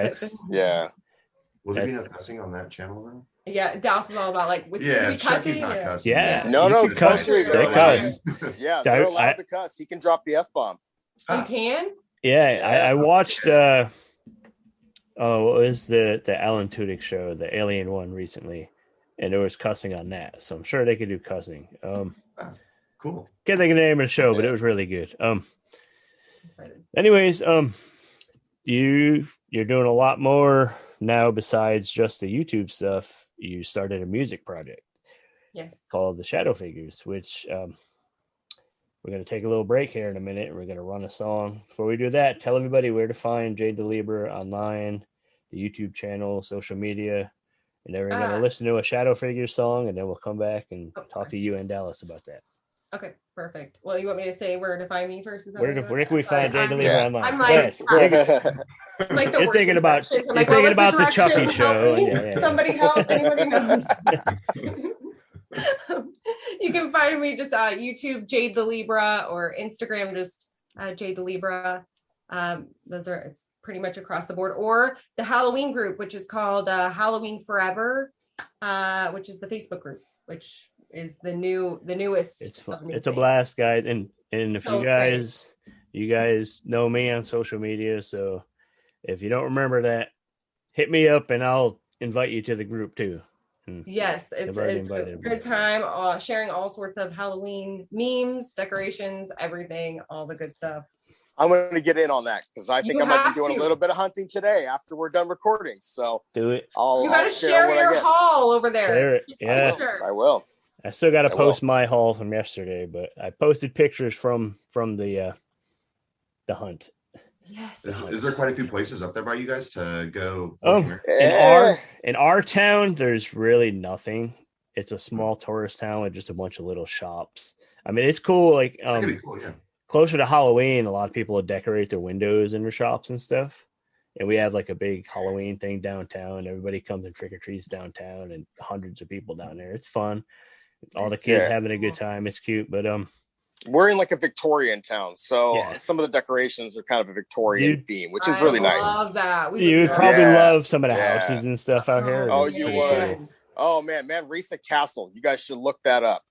Will there be no cussing on that channel then? Yeah, Dallas is all about like with Chucky's not cussing. Yeah. No, cuss. They cuss. Yeah, they're allowed to cuss. He can drop the F-bomb. You can? Yeah, I watched what was the Alan Tudyk show, the Alien one recently, and there was cussing on that. So I'm sure they could do cussing. Cool. Can't think of the name of the show, but it was really good. Anyways, you're doing a lot more now besides just the YouTube stuff. You started a music project, called the Shadow Figures, which we're going to take a little break here in a minute, and we're going to run a song. Before we do that, tell everybody where to find Jade The Libra online, the YouTube channel, social media, and then we're going to listen to a Shadow Figures song, and then we'll come back and talk to you and Dallas about that. Okay, perfect. Well, you want me to say where to find me first? Where can we find Jade The Libra online? I'm like, you're thinking about the Chucky show. Somebody help! Anybody knows? You can find me just YouTube Jade The Libra or Instagram just Jade The Libra. It's pretty much across the board. Or the Halloween group, which is called Halloween Forever, which is the Facebook group, which is the newest. It's fun. It's a blast, guys. And if you guys know me on social media, so if you don't remember that, hit me up and I'll invite you to the group too. Yes, it's a good time. Sharing all sorts of Halloween memes, decorations, everything, all the good stuff. I'm going to get in on that because I think I might be doing a little bit of hunting today after we're done recording. So do it. You got to share your haul over there. Share it. Yeah, I will. I still got to post my haul from yesterday, but I posted pictures from the hunt. Yes. Is there quite a few places up there by you guys to go? In our town, there's really nothing. It's a small tourist town with just a bunch of little shops. I mean, it's cool. Like closer to Halloween, a lot of people will decorate their windows in their shops and stuff. And we have like a big Halloween thing downtown. Everybody comes and trick or treats downtown, and hundreds of people down there. It's fun. All the kids having a good time. It's cute, but we're in like a Victorian town, so some of the decorations are kind of a Victorian theme, which is really nice. I love that. You would probably love some of the houses and stuff out here. Oh, you would. Cool. Oh man, Risa Castle. You guys should look that up.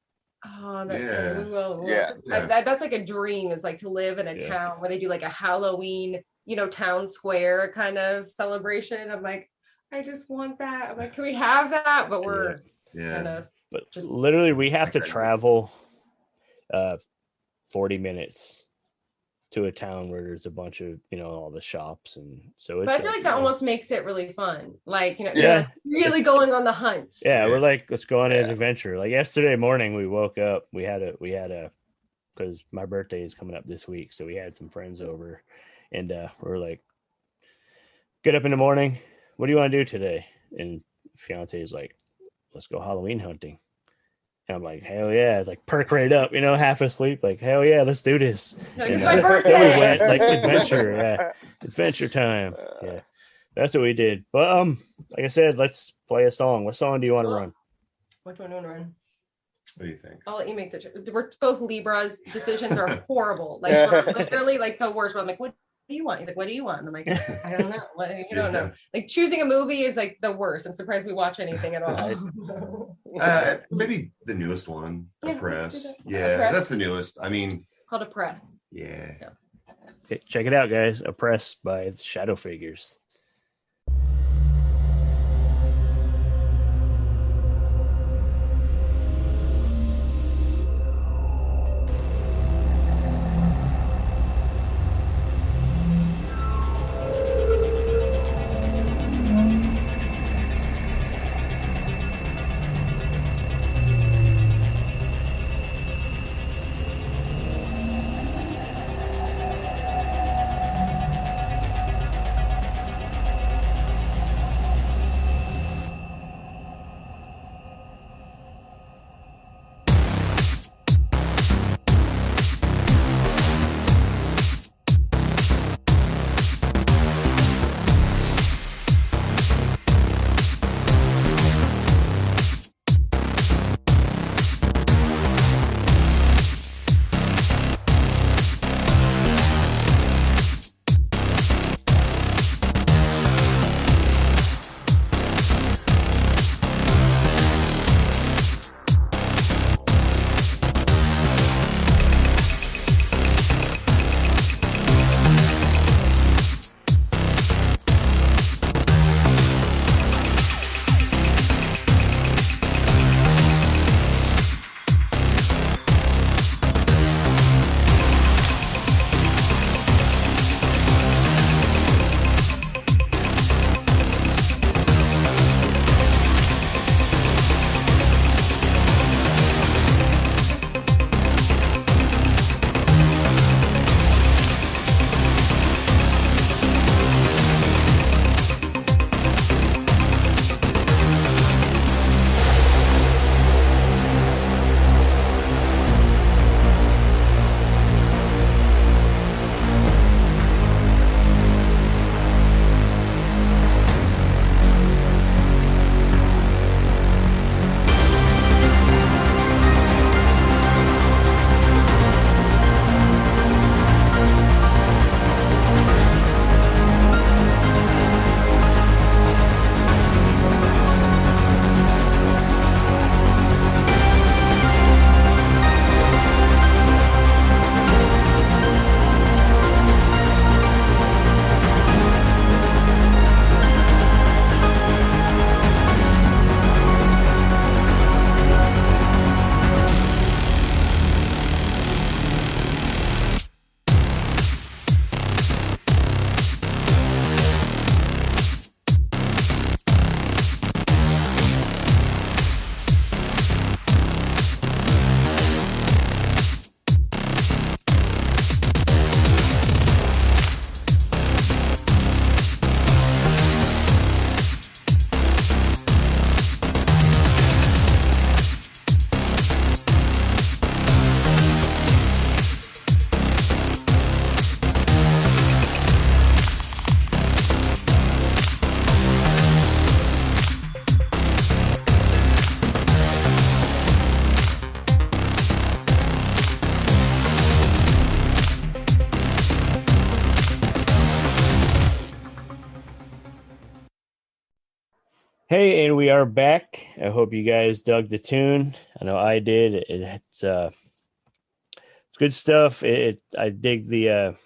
Oh, that's Yeah. we will. Yeah. That's like a dream, is like to live in a town where they do like a Halloween, town square kind of celebration. I'm like, I just want that. I'm like, can we have that? But we're kind of just literally we have to travel 40 minutes to a town where there's a bunch of all the shops, and so it's, but I feel like that almost makes it really fun, like you're like really it's going on the hunt. We're like, let's go on an adventure. Like yesterday morning we woke up, we had a because my birthday is coming up this week, so we had some friends over, and we're like, get up in the morning, what do you want to do today? And fiance is like, let's go Halloween hunting. And I'm like, hell yeah, like perk right up, half asleep, like, hell yeah, let's do this. It's And, my birthday. so we went like adventure time. Yeah, that's what we did. But like I said, let's play a song. What song do you want to run? Which one do you want to run? What do you think? I'll let you make we're both Libras. Decisions are horrible. Like we're literally like the worst. But I'm like, what do you want? He's like, what do you want? And I'm like, I don't know. You don't know. Like choosing a movie is like the worst. I'm surprised we watch anything at all. Maybe the newest one, Yeah, Oppress. let's do that. Yeah, Oppress. that's the newest. I mean, It's called Oppress. yeah. Okay, check it out, guys. Oppressed by Shadow Figures. Hey, and we are back. I hope you guys dug the tune. I know I did. It's good stuff. I dig the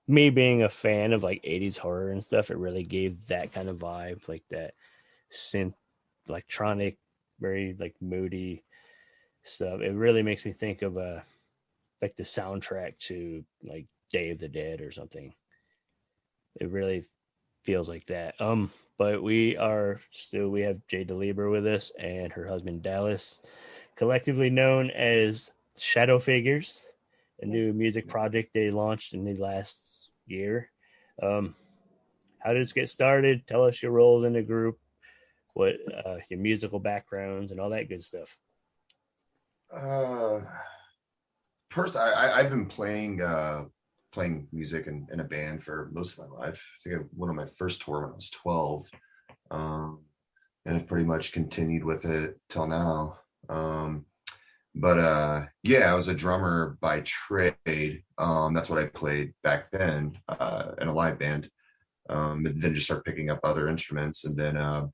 me being a fan of like 80s horror and stuff. It really gave that kind of vibe, like that synth electronic, very like moody stuff. It really makes me think of like the soundtrack to like Day of the Dead or something. It really feels like that. But we have Jade The Libra with us and her husband Dallas, collectively known as Shadow Figures, a new music project they launched in the last year. How did this get started? Tell us your roles in the group, what your musical backgrounds and all that good stuff. First, I've been playing music in a band for most of my life. I think I went on my first tour when I was 12, and I've pretty much continued with it till now. But I was a drummer by trade. That's what I played back then in a live band. And then just start picking up other instruments, and then as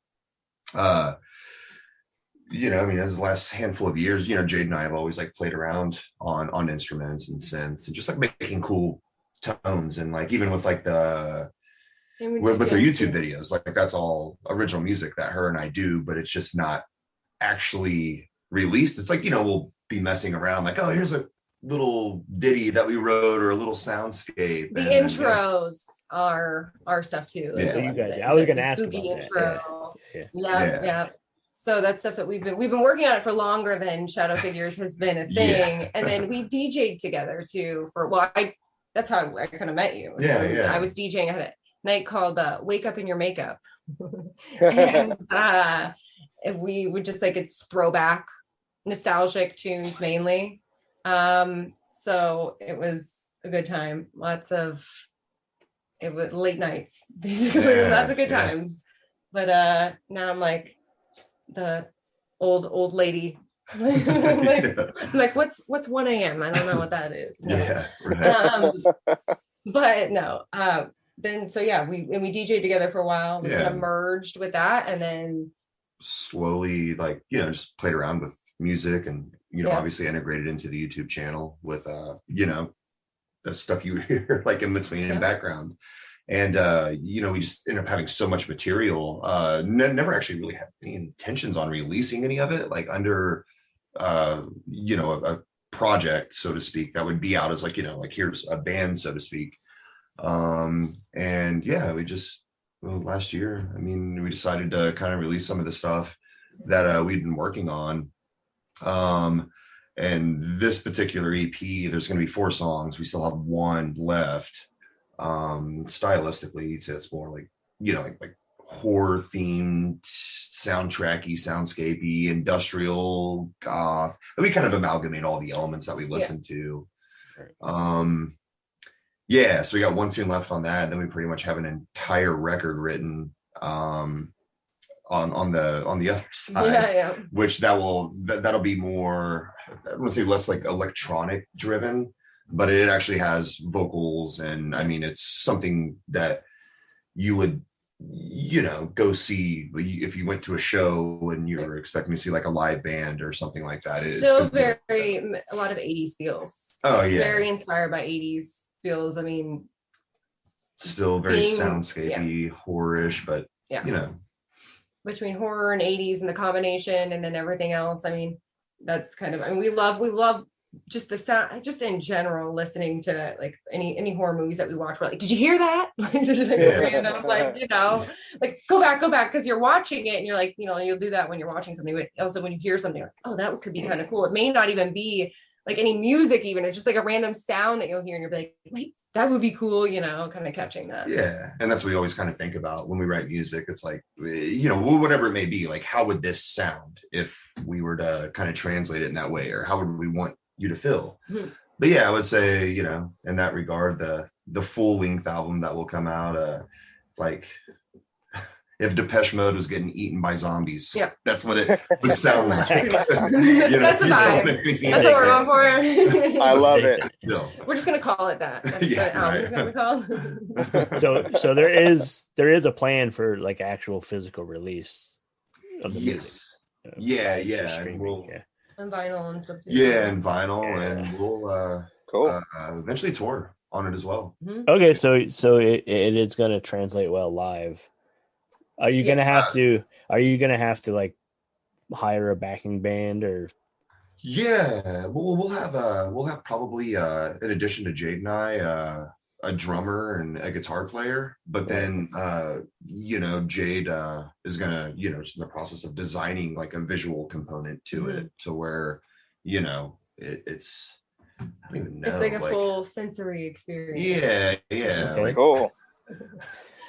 the last handful of years, Jade and I have always like played around on instruments and synths and just like making cool tones, and like even with like with their YouTube videos, like that's all original music that her and I do, but it's just not actually released. It's like, we'll be messing around like, oh, here's a little ditty that we wrote or a the soundscape. The intros are our stuff too. Yeah. So you guys, I was going to ask about intro. that. Yeah. So that's stuff that we've been working on it for longer than Shadow Figures has been a thing. And then we DJ'd together too that's how I kind of met you. I was DJing. I had a night called Wake Up in Your Makeup. And if we would just like, it's throwback nostalgic tunes mainly. So it was a good time. It was late nights, basically. Lots of good times. But now I'm like the old lady. Like what's 1 a.m.? I don't know what that is. Yeah. Right. But no. Then we DJ'd together for a while. We kind of merged with that, and then slowly just played around with music, and obviously integrated into the YouTube channel with the stuff you hear like in between in background. And we just ended up having so much material. Never actually really had any intentions on releasing any of it like under a project, so to speak, that would be out as like here's a band, so to speak. We just last year, we decided to kind of release some of the stuff that we'd been working on. And this particular EP, there's going to be 4 songs. We still have 1 left. Stylistically, so it's more like like horror themed, soundtracky, soundscapey, industrial, goth. And we kind of amalgamate all the elements that we listen to. So we got 1 tune left on that, and then we pretty much have an entire record written on the other side, which that'll be more, I wouldn't say less like electronic driven, but it actually has vocals, and it's something that you would go see if you went to a show and you were expecting to see like a live band or something like that. So a lot of 80s feels. Oh yeah, very inspired by 80s feels. Still very soundscapey, horror-ish, but between horror and 80s and the combination, and then everything else. That's kind of, we love just the sound, just in general, listening to like any horror movies that we watch. We're like, did you hear that? Just like random, like go back, because you're watching it and you're like, you'll do that when you're watching something. But also when you hear something, like, oh, that could be kind of cool. It may not even be like any music, even it's just like a random sound that you'll hear and you're like, wait, that would be cool, kind of catching that. Yeah. And that's what we always kind of think about when we write music. It's like, whatever it may be, like, how would this sound if we were to kind of translate it in that way, or how would we want you to feel? Mm-hmm. But I would say, in that regard, the full length album that will come out, like if Depeche Mode was getting eaten by zombies, that's what it would sound like. That's the vibe. That's what we're going for. I love it. We're just gonna call it that. That's what album's gonna be called. So there is a plan for like actual physical release of the Yes. music. Yeah, Besides just yeah. streaming, yeah. And vinyl and stuff too. Yeah, and vinyl, Yeah. and we'll Cool. eventually tour on it as well. Mhm. Okay, so it is going to translate well live. Are you going to have to? Are you going to have to like hire a backing band or? Yeah, we'll have probably in addition to Jade and I a drummer and a guitar player, but then Jade is gonna just in the process of designing like a visual component to it to where it's I don't even know, it's like a full sensory experience. yeah Okay. like Cool.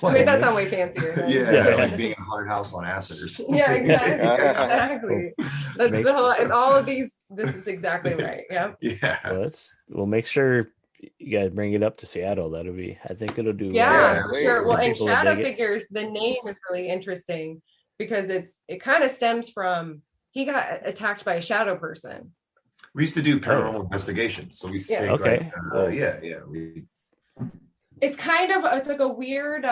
I made that sound way fancier. Right? yeah like being in a haunted house on acid or something. Yeah, exactly. That's the whole, and all of these. This is exactly right. Yeah. Yeah. We'll make sure you guys bring it up to Seattle. That'll be. I think it'll do. Yeah, please. sure. Well, and People will Shadow dig it. Figures, the name is really interesting because it kind of stems from he got attacked by a shadow person. We used to do paranormal investigations, so we used to take Okay. we It's kind of it's like a weird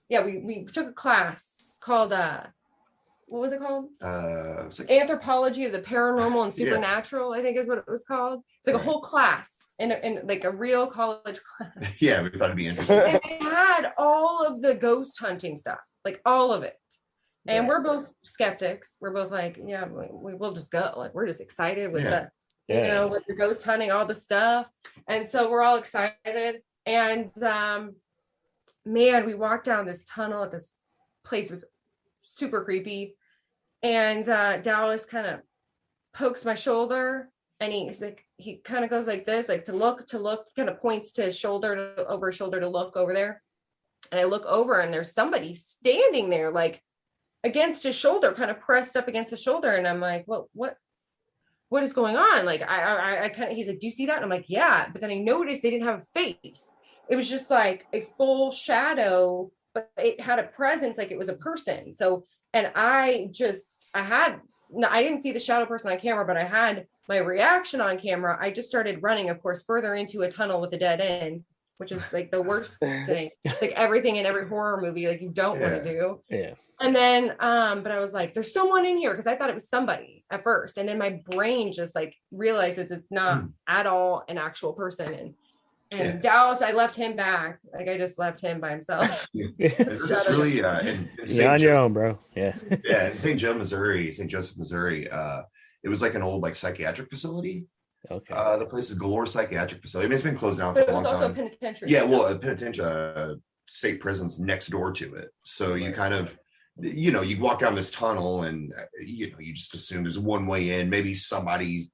we took a class called what was it called? it's like, Anthropology of the Paranormal and Supernatural, I think is what it was called. It's like a whole class in like a real college class. yeah, we thought it'd be interesting. And they had all of the ghost hunting stuff, like all of it. And we're both skeptics. We're both like, yeah, we'll just go. Like we're just excited with with the ghost hunting, all the stuff. And so we're all excited. And man, we walked down this tunnel at this place. It was super creepy. And Dallas kind of pokes my shoulder, and he kind of goes like this, like to look, kind of points to his shoulder, over his shoulder to look over there. And I look over, and there's somebody standing there, like against his shoulder, kind of pressed up against his shoulder. And I'm like, well, what is going on? Like I kind of, he's like, do you see that? And I'm like, yeah. But then I noticed they didn't have a face. It was just like a full shadow, but it had a presence, like it was a person. So, and I didn't see the shadow person on camera, but I had my reaction on camera. I just started running, of course, further into a tunnel with a dead end, which is like the worst thing, like everything in every horror movie, like you don't want to do. Yeah. And then, but I was like, there's someone in here, because I thought it was somebody at first. And then my brain just like realizes it's not at all an actual person. And Dallas, I left him back. Like I just left him by himself. It's really You're on your own, bro. Yeah. Yeah, in St. Joseph, Missouri, it was like an old like psychiatric facility. Okay. The place is Galore Psychiatric Facility. I mean, it's been closed down for But a it was long also time. a penitentiary. Yeah, well, a penitentiary, state prison's next door to it. So you kind of, you walk down this tunnel, and you just assume there's one way in. Maybe somebody,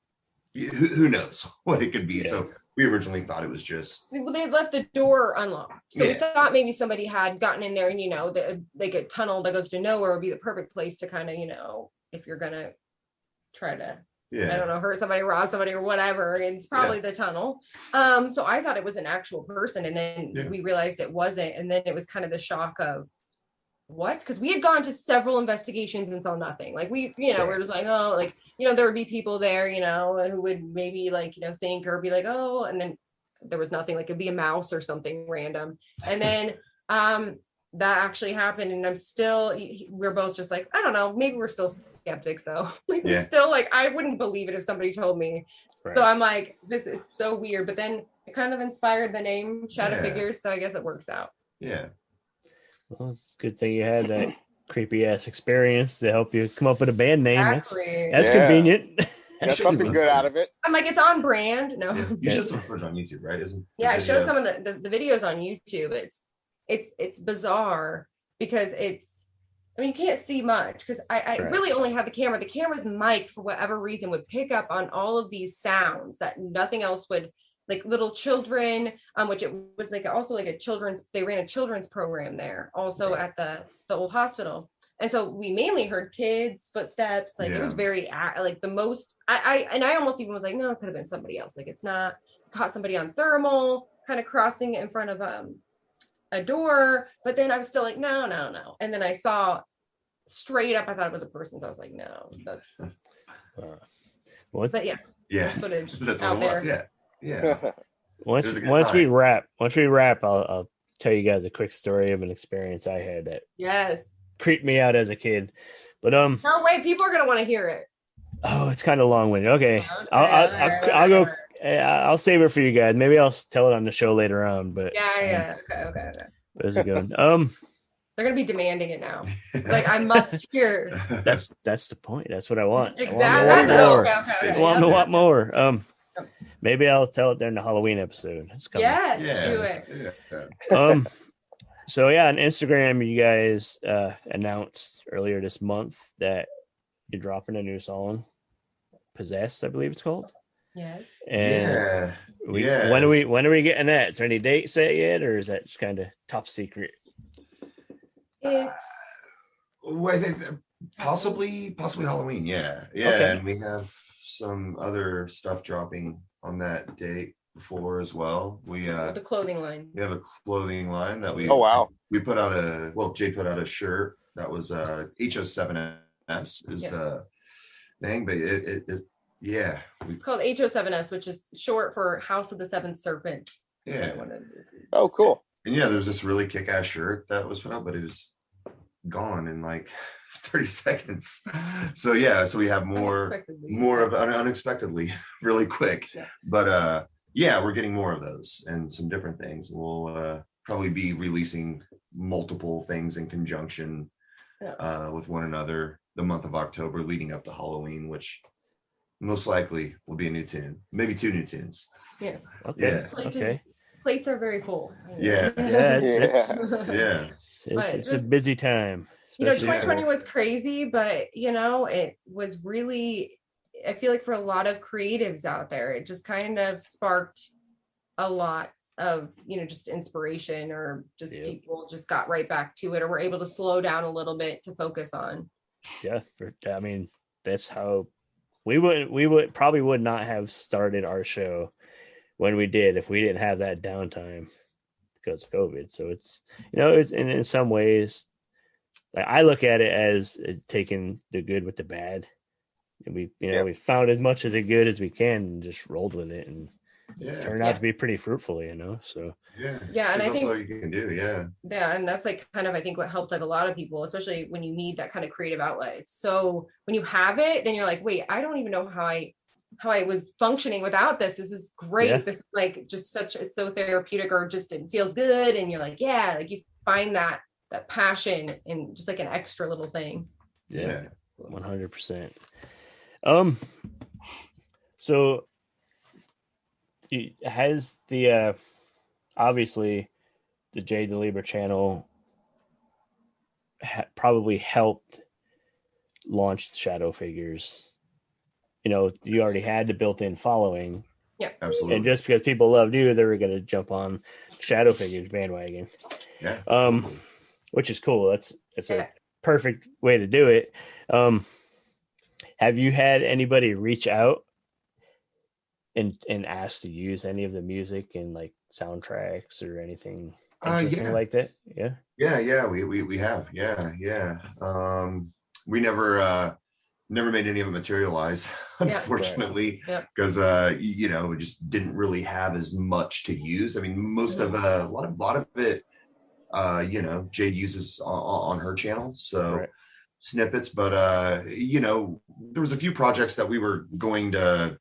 who knows what it could be. Yeah. So we originally thought it was just. Well, they had left the door unlocked, so we thought maybe somebody had gotten in there, and like a tunnel that goes to nowhere would be the perfect place to kind of, if you're gonna try to. Yeah. I don't know, hurt somebody, rob somebody, or whatever. It's probably the tunnel. So I thought it was an actual person, and then we realized it wasn't. And then it was kind of the shock of what? Because we had gone to several investigations and saw nothing. Like we were just like, oh, like, there would be people there, who would maybe like, think or be like, oh, and then there was nothing. Like it'd be a mouse or something random. And then that actually happened, and I'm still, we're both just like, I don't know, maybe we're still skeptics though. Like we're still like, I wouldn't believe it if somebody told me. Right. So I'm like, it's so weird. But then it kind of inspired the name Shadow Figures, so I guess it works out. Yeah. Well, it's a good thing you had that creepy ass experience to help you come up with a band name. Exactly. That's convenient. That's something good out of it. I'm like, it's on brand. No. Yeah. You showed some footage on YouTube, right? I showed some of the videos on YouTube. It's bizarre because you can't see much because I really only had the camera. The camera's mic, for whatever reason, would pick up on all of these sounds that nothing else would, like little children, which it was like also like they ran a children's program there also at the old hospital. And so we mainly heard kids' footsteps. Like it was very like the most, I almost even was like, no, it could have been somebody else. Like it's not, caught somebody on thermal kind of crossing in front of a door, but then I was still like, no. And then I saw straight up, I thought it was a person. So I was like, no, that's, but there's footage that's out there. Yeah. Once we wrap, I'll tell you guys a quick story of an experience I had that creeped me out as a kid. But No way, people are gonna want to hear it. oh, it's kind of long-winded. Okay, Okay, I'll go. I'll save it for you guys. Maybe I'll tell it on the show later on. But Yeah. Okay. How's it going? They're gonna be demanding it now. Like, I must hear. That's the point. That's what I want. Exactly. I want Okay. I want a lot more. Maybe I'll tell it during the Halloween episode. It's coming. Yes, do it. Yeah. So yeah, on Instagram, you guys announced earlier this month that you're dropping a new song, "Possessed," I believe it's called. Yes. And Yeah. when are we getting that? Is there any date set yet, or is that just kind of top secret? It's Well, I think possibly Halloween. Yeah. Okay. And we have some other stuff dropping on that date before as well. We the clothing line. we have a clothing line that we Oh, wow. we put out Jade put out a shirt that was HO7S is Yeah. the thing, but it yeah, It's called HO7S, which is short for House of the Seventh Serpent. yeah. Oh, cool. And yeah, there's this really kick-ass shirt that was put out, but it was gone in like 30 seconds. So yeah, so we have more of unexpectedly really quick. Yeah. But yeah, we're getting more of those and some different things. We'll probably be releasing multiple things in conjunction with one another the month of October leading up to Halloween, which most likely will be a new tune, maybe 2 new tunes. Yes. Okay. Yeah. Okay. Plates are very full. Yeah. Yeah. Yeah. It's a busy time. You know, especially 2020 was crazy, but you know, it was really, I feel like for a lot of creatives out there, it just kind of sparked a lot of, you know, just inspiration, or just people just got right back to it, or were able to slow down a little bit to focus on. Yeah. I mean, that's how we would probably not have started our show when we did if we didn't have that downtime because of COVID. So it's, you know, it's in some ways, like I look at it as taking the good with the bad, and we found as much of the good as we can and just rolled with it, and turned out to be pretty fruitful, you know. So yeah, and I think that's all you can do. Yeah, and that's like kind of, I think, what helped like a lot of people, especially when you need that kind of creative outlet. So when you have it, then you're like, wait, I don't even know how I was functioning without this. This is great. Yeah. This is like just it's so therapeutic, or just it feels good, and you're like, yeah, like you find that passion in just like an extra little thing. Yeah. 100%. So has the obviously the Jade The Libra channel probably helped launch Shadow Figures. You know, you already had the built-in following. Yeah, absolutely. And just because people loved you, they were going to jump on Shadow Figures bandwagon. Yeah. Which is cool. It's a perfect way to do it. Have you had anybody reach out and ask to use any of the music in like soundtracks or anything interesting like that? Yeah. We have. Yeah. We never made any of it materialize, unfortunately, because you know, we just didn't really have as much to use. I mean, most of a lot of it, you know, Jade uses on her channel, so snippets. But you know, there was a few projects that we were going to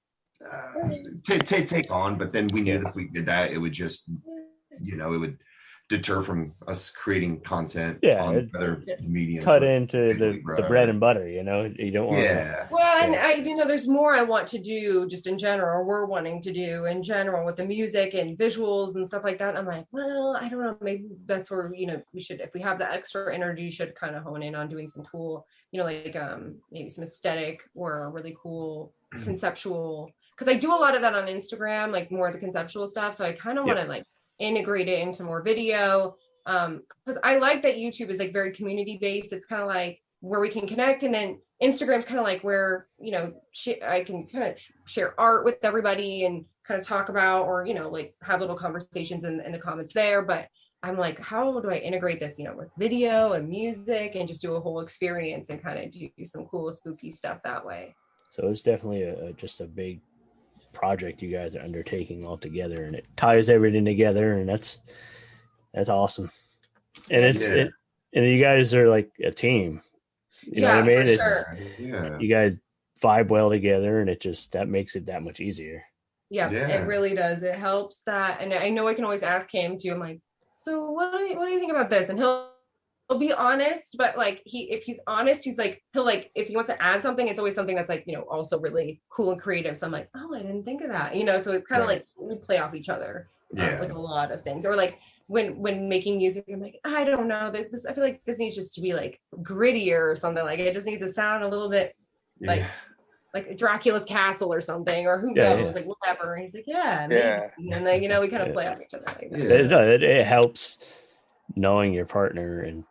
take on, but then we knew that if we did that, it would just, you know, it would deter from us creating content on other mediums. Cut into the bread and butter, you know. You don't want well, and I, you know, there's more I want to do just in general, or we're wanting to do in general with the music and visuals and stuff like that. I'm like, well, I don't know, maybe that's where, you know, we should, if we have the extra energy, should kind of hone in on doing some cool, you know, like maybe some aesthetic or really cool conceptual, because I do a lot of that on Instagram, like more of the conceptual stuff. So I kind of want to like integrate it into more video, because I like that YouTube is like very community based. It's kind of like where we can connect, and then Instagram's kind of like where, you know, I can kind of share art with everybody and kind of talk about, or, you know, like have little conversations in the comments there. But I'm like, how do I integrate this, you know, with video and music, and just do a whole experience and kind of do some cool spooky stuff that way? So it's definitely just a big project you guys are undertaking all together, and it ties everything together, and that's awesome. And And you guys are like a team. You know what I mean? It's sure. You guys vibe well together, and that makes it that much easier. Yeah, it really does. It helps that, and I know I can always ask him too. I'm like, so what do you think about this? And he'll be honest, but like if he's honest, he's like he'll like if he wants to add something, it's always something that's like also really cool and creative. So I'm like, oh, I didn't think of that. So it's kind of like we play off each other, like a lot of things, or like. When making music, I'm like, I don't know. I feel like this needs just to be like grittier or something. Like it just needs to sound a little bit like Dracula's castle or something, or who knows, like whatever. And he's like, maybe. And then we kind of play off each other. Like that. It helps knowing your partner and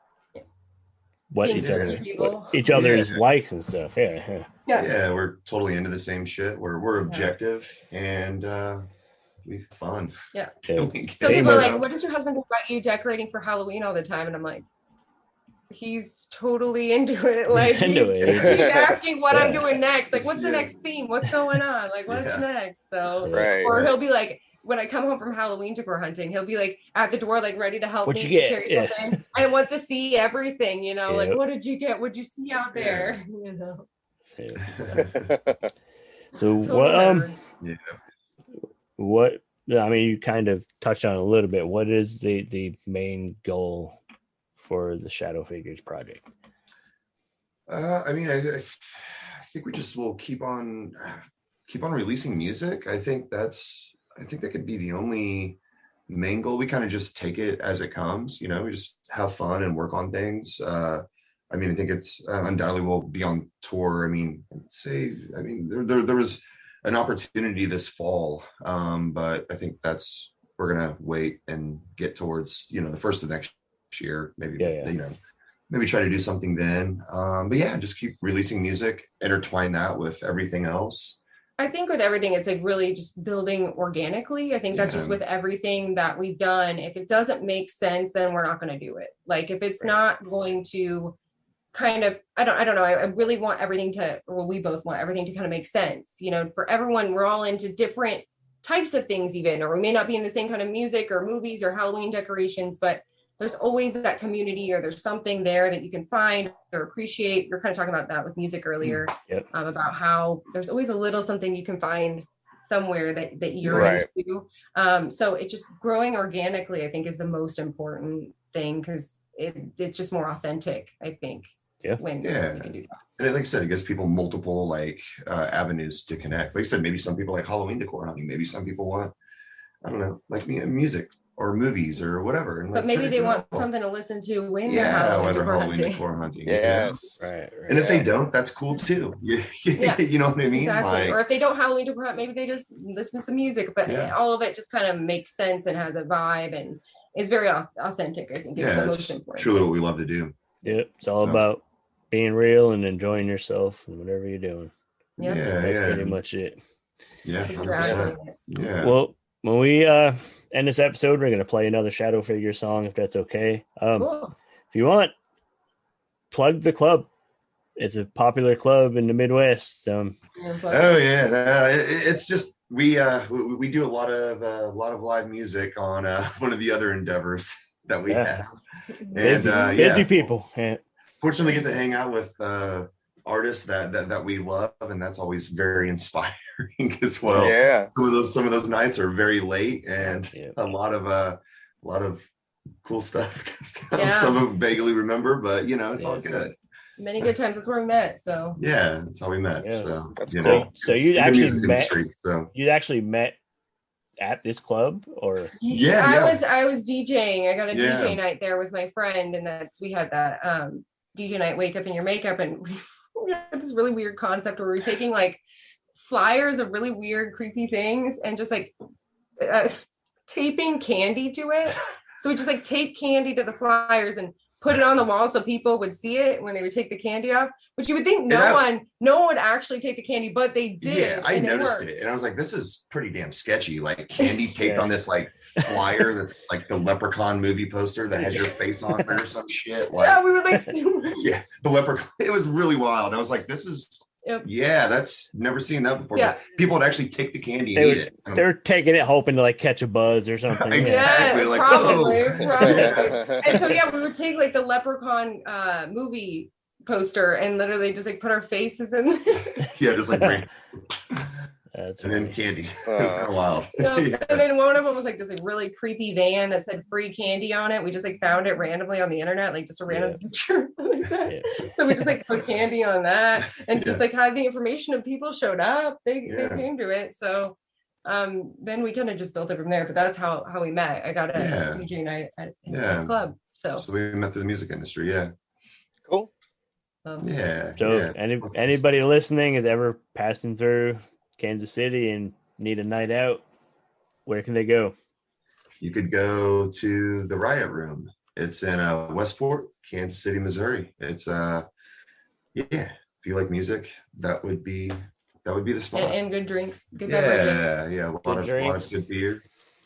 what each other's likes and stuff. Yeah, we're totally into the same shit. We're objective and. Be fun. Yeah. Some people are like, what does your husband think about you decorating for Halloween all the time? And I'm like, he's totally into it. Like he's asking what I'm doing next. Like, what's the next theme? What's going on? Like, what's next? So or he'll be like, when I come home from Halloween decor hunting, he'll be like at the door, like ready to help me carry something. I want to see everything, like what did you get? What'd you see out there? So what I mean, you kind of touched on it a little bit. What is the main goal for the Shadow Figures project? I mean, I think we just will keep on releasing music. I think that could be the only main goal. We kind of just take it as it comes. We just have fun and work on things. I mean, I think it's undoubtedly we'll be on tour. I mean, there was an opportunity this fall, but I think we're gonna wait and get towards the first of next year, maybe maybe try to do something then. But just keep releasing music, intertwine that with everything else. I think with everything, it's like really just building organically. I think that's just with everything that we've done. If it doesn't make sense, then we're not going to do it. Like if it's not going to kind of, I don't know. I really want everything we both want everything to kind of make sense. For everyone, we're all into different types of things even, or we may not be in the same kind of music or movies or Halloween decorations, but there's always that community or there's something there that you can find or appreciate. You're kind of talking about that with music earlier, about how there's always a little something you can find somewhere that you're into. So it's just growing organically, I think, is the most important thing because it's just more authentic, I think. When you can do that. And like I said, it gives people multiple avenues to connect. Like I said, maybe some people like Halloween decor hunting. Maybe some people want, I don't know, like music or movies or whatever. And but maybe they want something to listen to when they're Halloween decor hunting. Yes. Right. And if they don't, that's cool too. You know what I mean? Exactly. Or if they don't Halloween decor hunt, maybe they just listen to some music. But all of it just kind of makes sense and has a vibe and is very authentic, I think. Is the most important. Truly what we love to do. Yeah. It's all about being real and enjoying yourself and whatever you're doing. That's pretty much it. Yeah. 100%. Yeah. Well, when we end this episode, we're going to play another Shadow Figure song, if that's okay. Cool. If you want, plug the club. It's a popular club in the Midwest. It's just we do a lot of live music on one of the other endeavors that we have. Busy people. Yeah. Fortunately, get to hang out with artists that we love, and that's always very inspiring as well. Yeah, some of those nights are very late, and a lot of cool stuff. Some of them vaguely remember, but it's all good. Many good times. That's where we met. So that's how we met. Yes. So that's cool. So you actually met at this club, or I was DJing. I got a DJ night there with my friend, and we had that DJ night, wake up in your makeup, and we had this really weird concept where we were taking like flyers of really weird, creepy things and just like taping candy to it. So we just like tape candy to the flyers and put it on the wall so people would see it when they would take the candy off. But you would think no one would actually take the candy, but they did. Yeah, I noticed it. And I was like, this is pretty damn sketchy. Like candy taped on this like flyer that's like the Leprechaun movie poster that has your face on it or some shit. Like, we were like, the Leprechaun. It was really wild. I was like, this is Yep. Yeah, that's never seen that before. Yeah. But people would actually take the candy They and would- eat it. They're taking it hoping to like catch a buzz or something. Yeah. Exactly. Yeah, like, probably. oh. And so yeah, we would take like the Leprechaun movie poster and literally just like put our faces in. Yeah, just like bring, That's and then funny. candy. It's kind of wild. Yeah. And then one of them was like this like really creepy van that said free candy on it. We just like found it randomly on the internet, like just a random picture like that. Yeah. So we just like put candy on that and just like had the information and people showed up. They came to it. So then we kind of just built it from there. But that's how we met. I got a DJ night at this club. So we met through the music industry. Yeah. Cool. Yeah. So if anybody listening is ever passing through Kansas City and need a night out, where can they go? You could go to the Riot Room. It's in Westport, Kansas City, Missouri. It's if you like music, that would be the spot. and good drinks, good beverages. Yeah, a lot of good beer.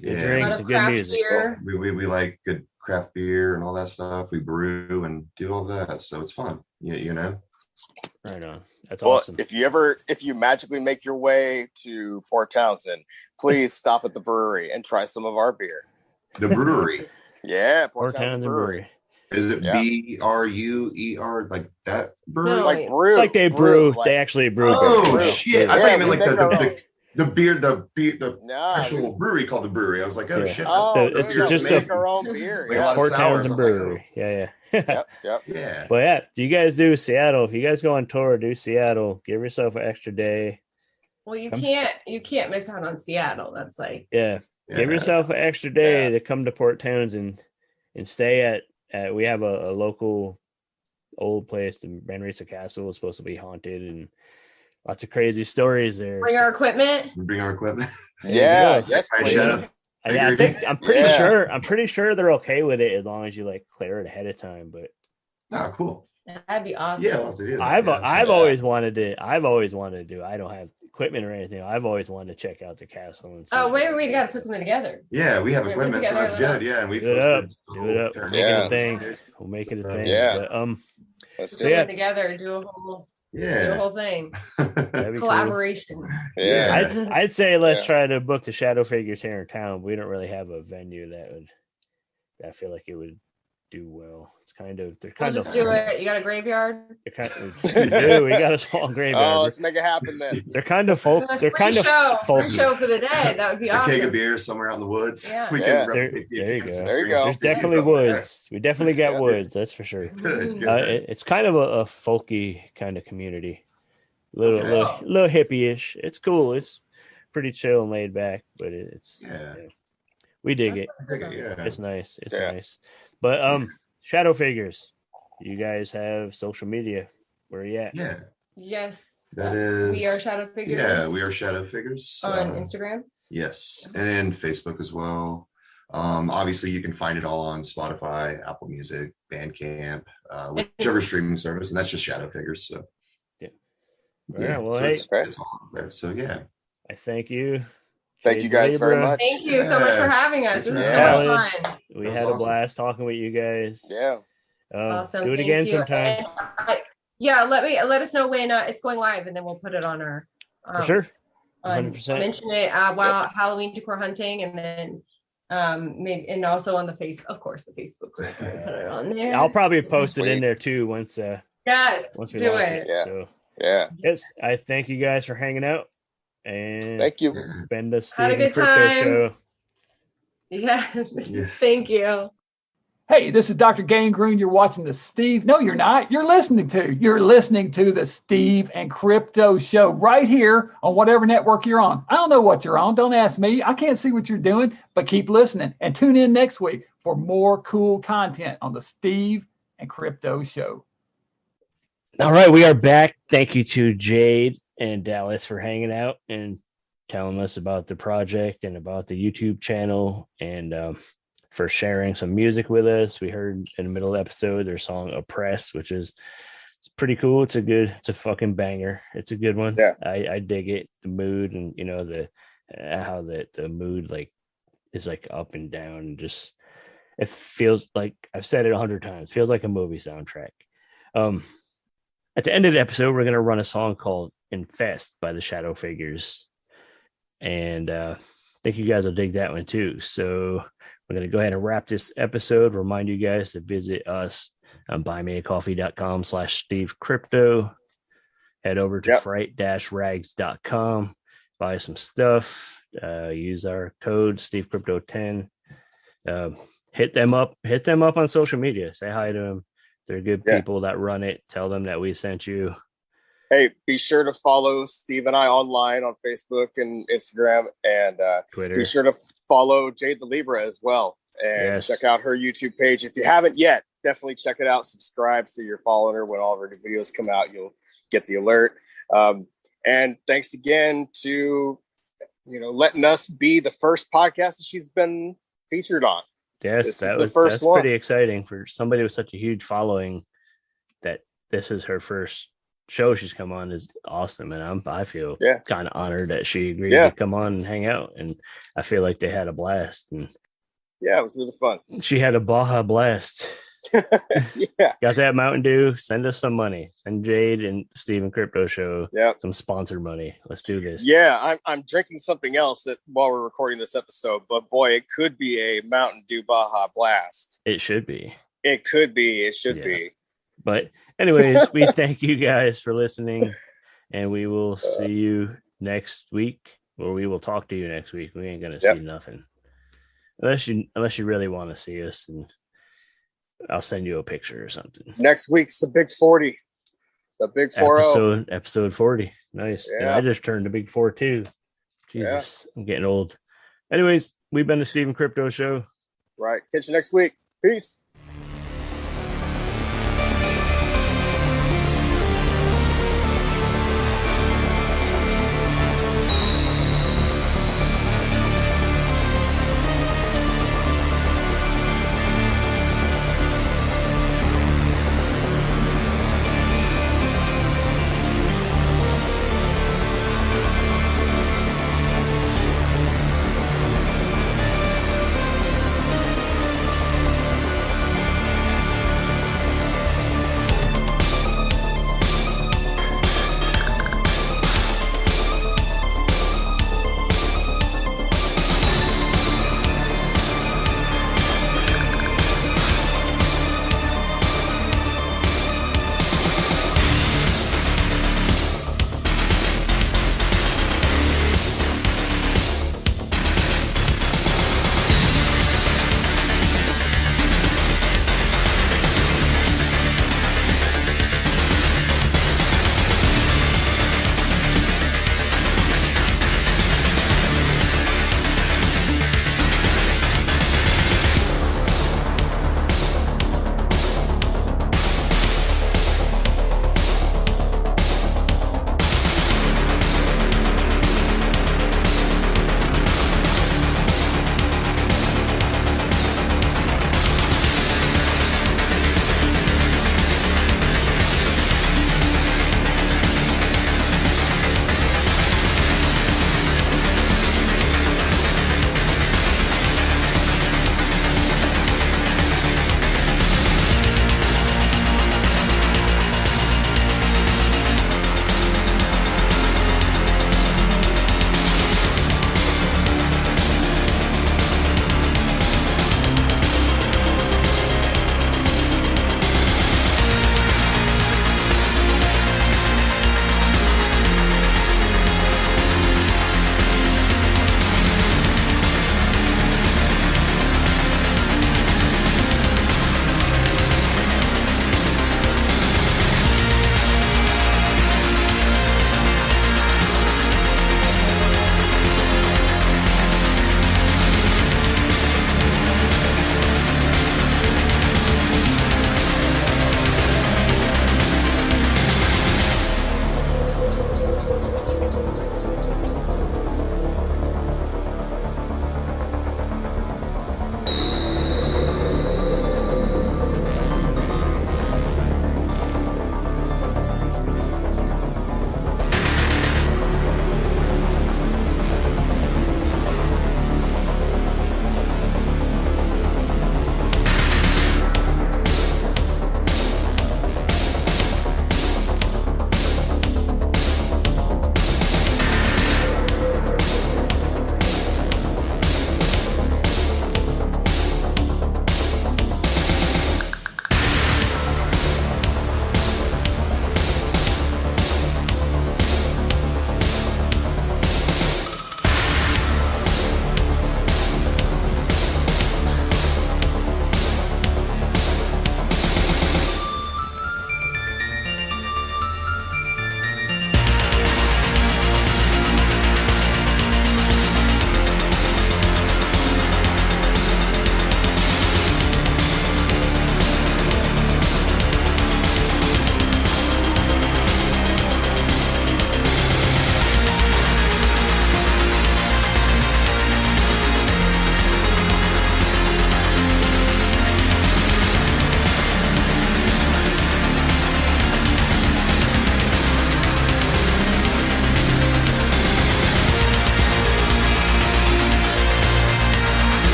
Good drinks and good music. Beer. We like good craft beer and all that stuff. We brew and do all that, so it's fun. You know. Right on. That's Well, awesome. if you magically make your way to Port Townsend, please stop at the brewery and try some of our beer. The brewery. Yeah, Port Townsend Brewery. Is it Yeah. BRUER like that brewery? No, Like brew, Like they brew. like- they actually brew. Oh beer. shit! I Yeah, thought you meant we like make our own. the beer, the No, actual brewery called the brewery. I was like, oh Yeah. shit! Oh, It's no, just we make a- our own beer. Like a Yeah. lot of Port sours, Townsend I'm like, Brewery. Yeah. Yep. yeah. But yeah, do you guys do Seattle? If you guys go on tour, do Seattle. Give yourself an extra day. Well, you can't miss out on Seattle. That's like Yeah. Give yourself an extra day to come to Port Townsend and stay at we have a local old place. The Manresa Castle is supposed to be haunted and lots of crazy stories there. bring So- our equipment. We bring our equipment. Yeah. you go. Yes, Right, please. yeah. Yeah, I'm pretty Yeah. sure they're okay with it as long as you like clear it ahead of time. But Oh, cool. That'd be awesome. Yeah, we'll have to do that. I've always wanted to. I've always wanted to do. I don't have equipment or anything. I've always wanted to check out the castle. And Oh, wait, we got to put something together. Yeah, we have We're equipment, so together, that's yeah. good. Yeah, and we Do it up. posted. Do it up. We'll make Yeah. it a thing. We'll make it a thing. Yeah. But, Let's Do do Yeah. it together. Do a whole Yeah. thing. that'd be cool. Collaboration. Yeah. I'd say let's Yeah. try to book the Shadow Figures here in town. We don't really have a venue that I feel like it would do well. It's they're We'll kind just of do it. You got a graveyard? we do. We got a small graveyard. Oh, let's make it happen then. They're kind of folk. They're kind of free folky. show for the day. That would be A keg of awesome. beer somewhere out in the woods. Yeah. We Yeah. can There replicate the you go. experience. There you go. There's definitely woods. We definitely got Yeah. woods. That's for sure. Good. good. It's kind of a folky kind of community. Little Okay. little hippie-ish. It's cool. It's pretty chill and laid back, but it's Yeah. we dig it. I dig it, yeah. It's nice. It's Yeah. nice. But Shadow Figures. You guys have social media. Where are you at? Yeah. Yes. That is. We are Shadow Figures. Yeah, we are Shadow Figures. On Instagram. Yes, and Facebook as well. Obviously, you can find it all on Spotify, Apple Music, Bandcamp, whichever streaming service, and that's just Shadow Figures. So, All right, well, so hey, it's all out there. So, yeah, I thank you. Thank Jade you guys very Libra. much. Thank you so much for having us. This was so Yeah. much fun. We That was had a awesome. blast talking with you guys. Yeah. Awesome. Do it Thank again you. sometime. And, yeah, let us know when it's going live, and then we'll put it on our For sure. on 100%. mention it while Halloween decor hunting, and then maybe and also on the of course the Facebook group. We'll put it on there. I'll probably post it in Sweet. there too once yes, we do launch it. Yeah. So Yeah. yes, I thank you guys for hanging out and Thank you. been the Had a Steve and good Crypto time. Show. Yeah, Yes. thank you. Hey, this is Dr. Gangrene. You're watching the Steve. No, you're not. You're listening to the Steve and Crypto Show right here on whatever network you're on. I don't know what you're on. Don't ask me. I can't see what you're doing, but keep listening and tune in next week for more cool content on the Steve and Crypto Show. All right, we are back. Thank you to Jade and Dallas for hanging out and telling us about the project and about the YouTube channel and for sharing some music with us. We heard in the middle of the episode their song Oppress, which is it's pretty cool. It's a fucking banger. It's a good one. Yeah. I dig it. The mood and the how the mood like is like up and down and just it feels like I've said it 100 times. Feels like a movie soundtrack. At the end of the episode, we're going to run a song called Infest by the Shadow Figures. And I think you guys will dig that one too. So we're going to go ahead and wrap this episode. Remind you guys to visit us on buymeacoffee.com/SteveCrypto. Head over to fright-rags.com. Buy some stuff. Use our code SteveCrypto10. Hit them up on social media. Say hi to them. They're good people that run it. Tell them that we sent you. Hey, be sure to follow Steve and I online on Facebook and Instagram, and Twitter. Be sure to follow Jade the Libra as well, and check out her YouTube page. If you haven't yet, definitely check it out. Subscribe so you're following her. When all of her new videos come out, you'll get the alert. And thanks again to letting us be the first podcast that she's been featured on. Yes, that's pretty exciting for somebody with such a huge following. That this is her first show she's come on is awesome, and I feel kind of honored that she agreed to come on and hang out. And I feel like they had a blast. And it was really fun. She had a Baja blast. Got that Mountain Dew. Send us some money. Send Jade and Steven Crypto Show some sponsored money. Let's do this. I'm drinking something else while we're recording this episode, but boy, it could be a Mountain Dew Baja Blast. It should be. It could be. It should be. But anyways, we thank you guys for listening, and we will see you next week, or we will talk to you next week. We ain't gonna see nothing unless you really want to see us, and I'll send you a picture or something. Next week's the Big 40. The Big 40. Episode 40. Nice. Yeah. I just turned the Big 4 too. Jesus, I'm getting old. Anyways, we've been the Steven Crypto Show. Right. Catch you next week. Peace.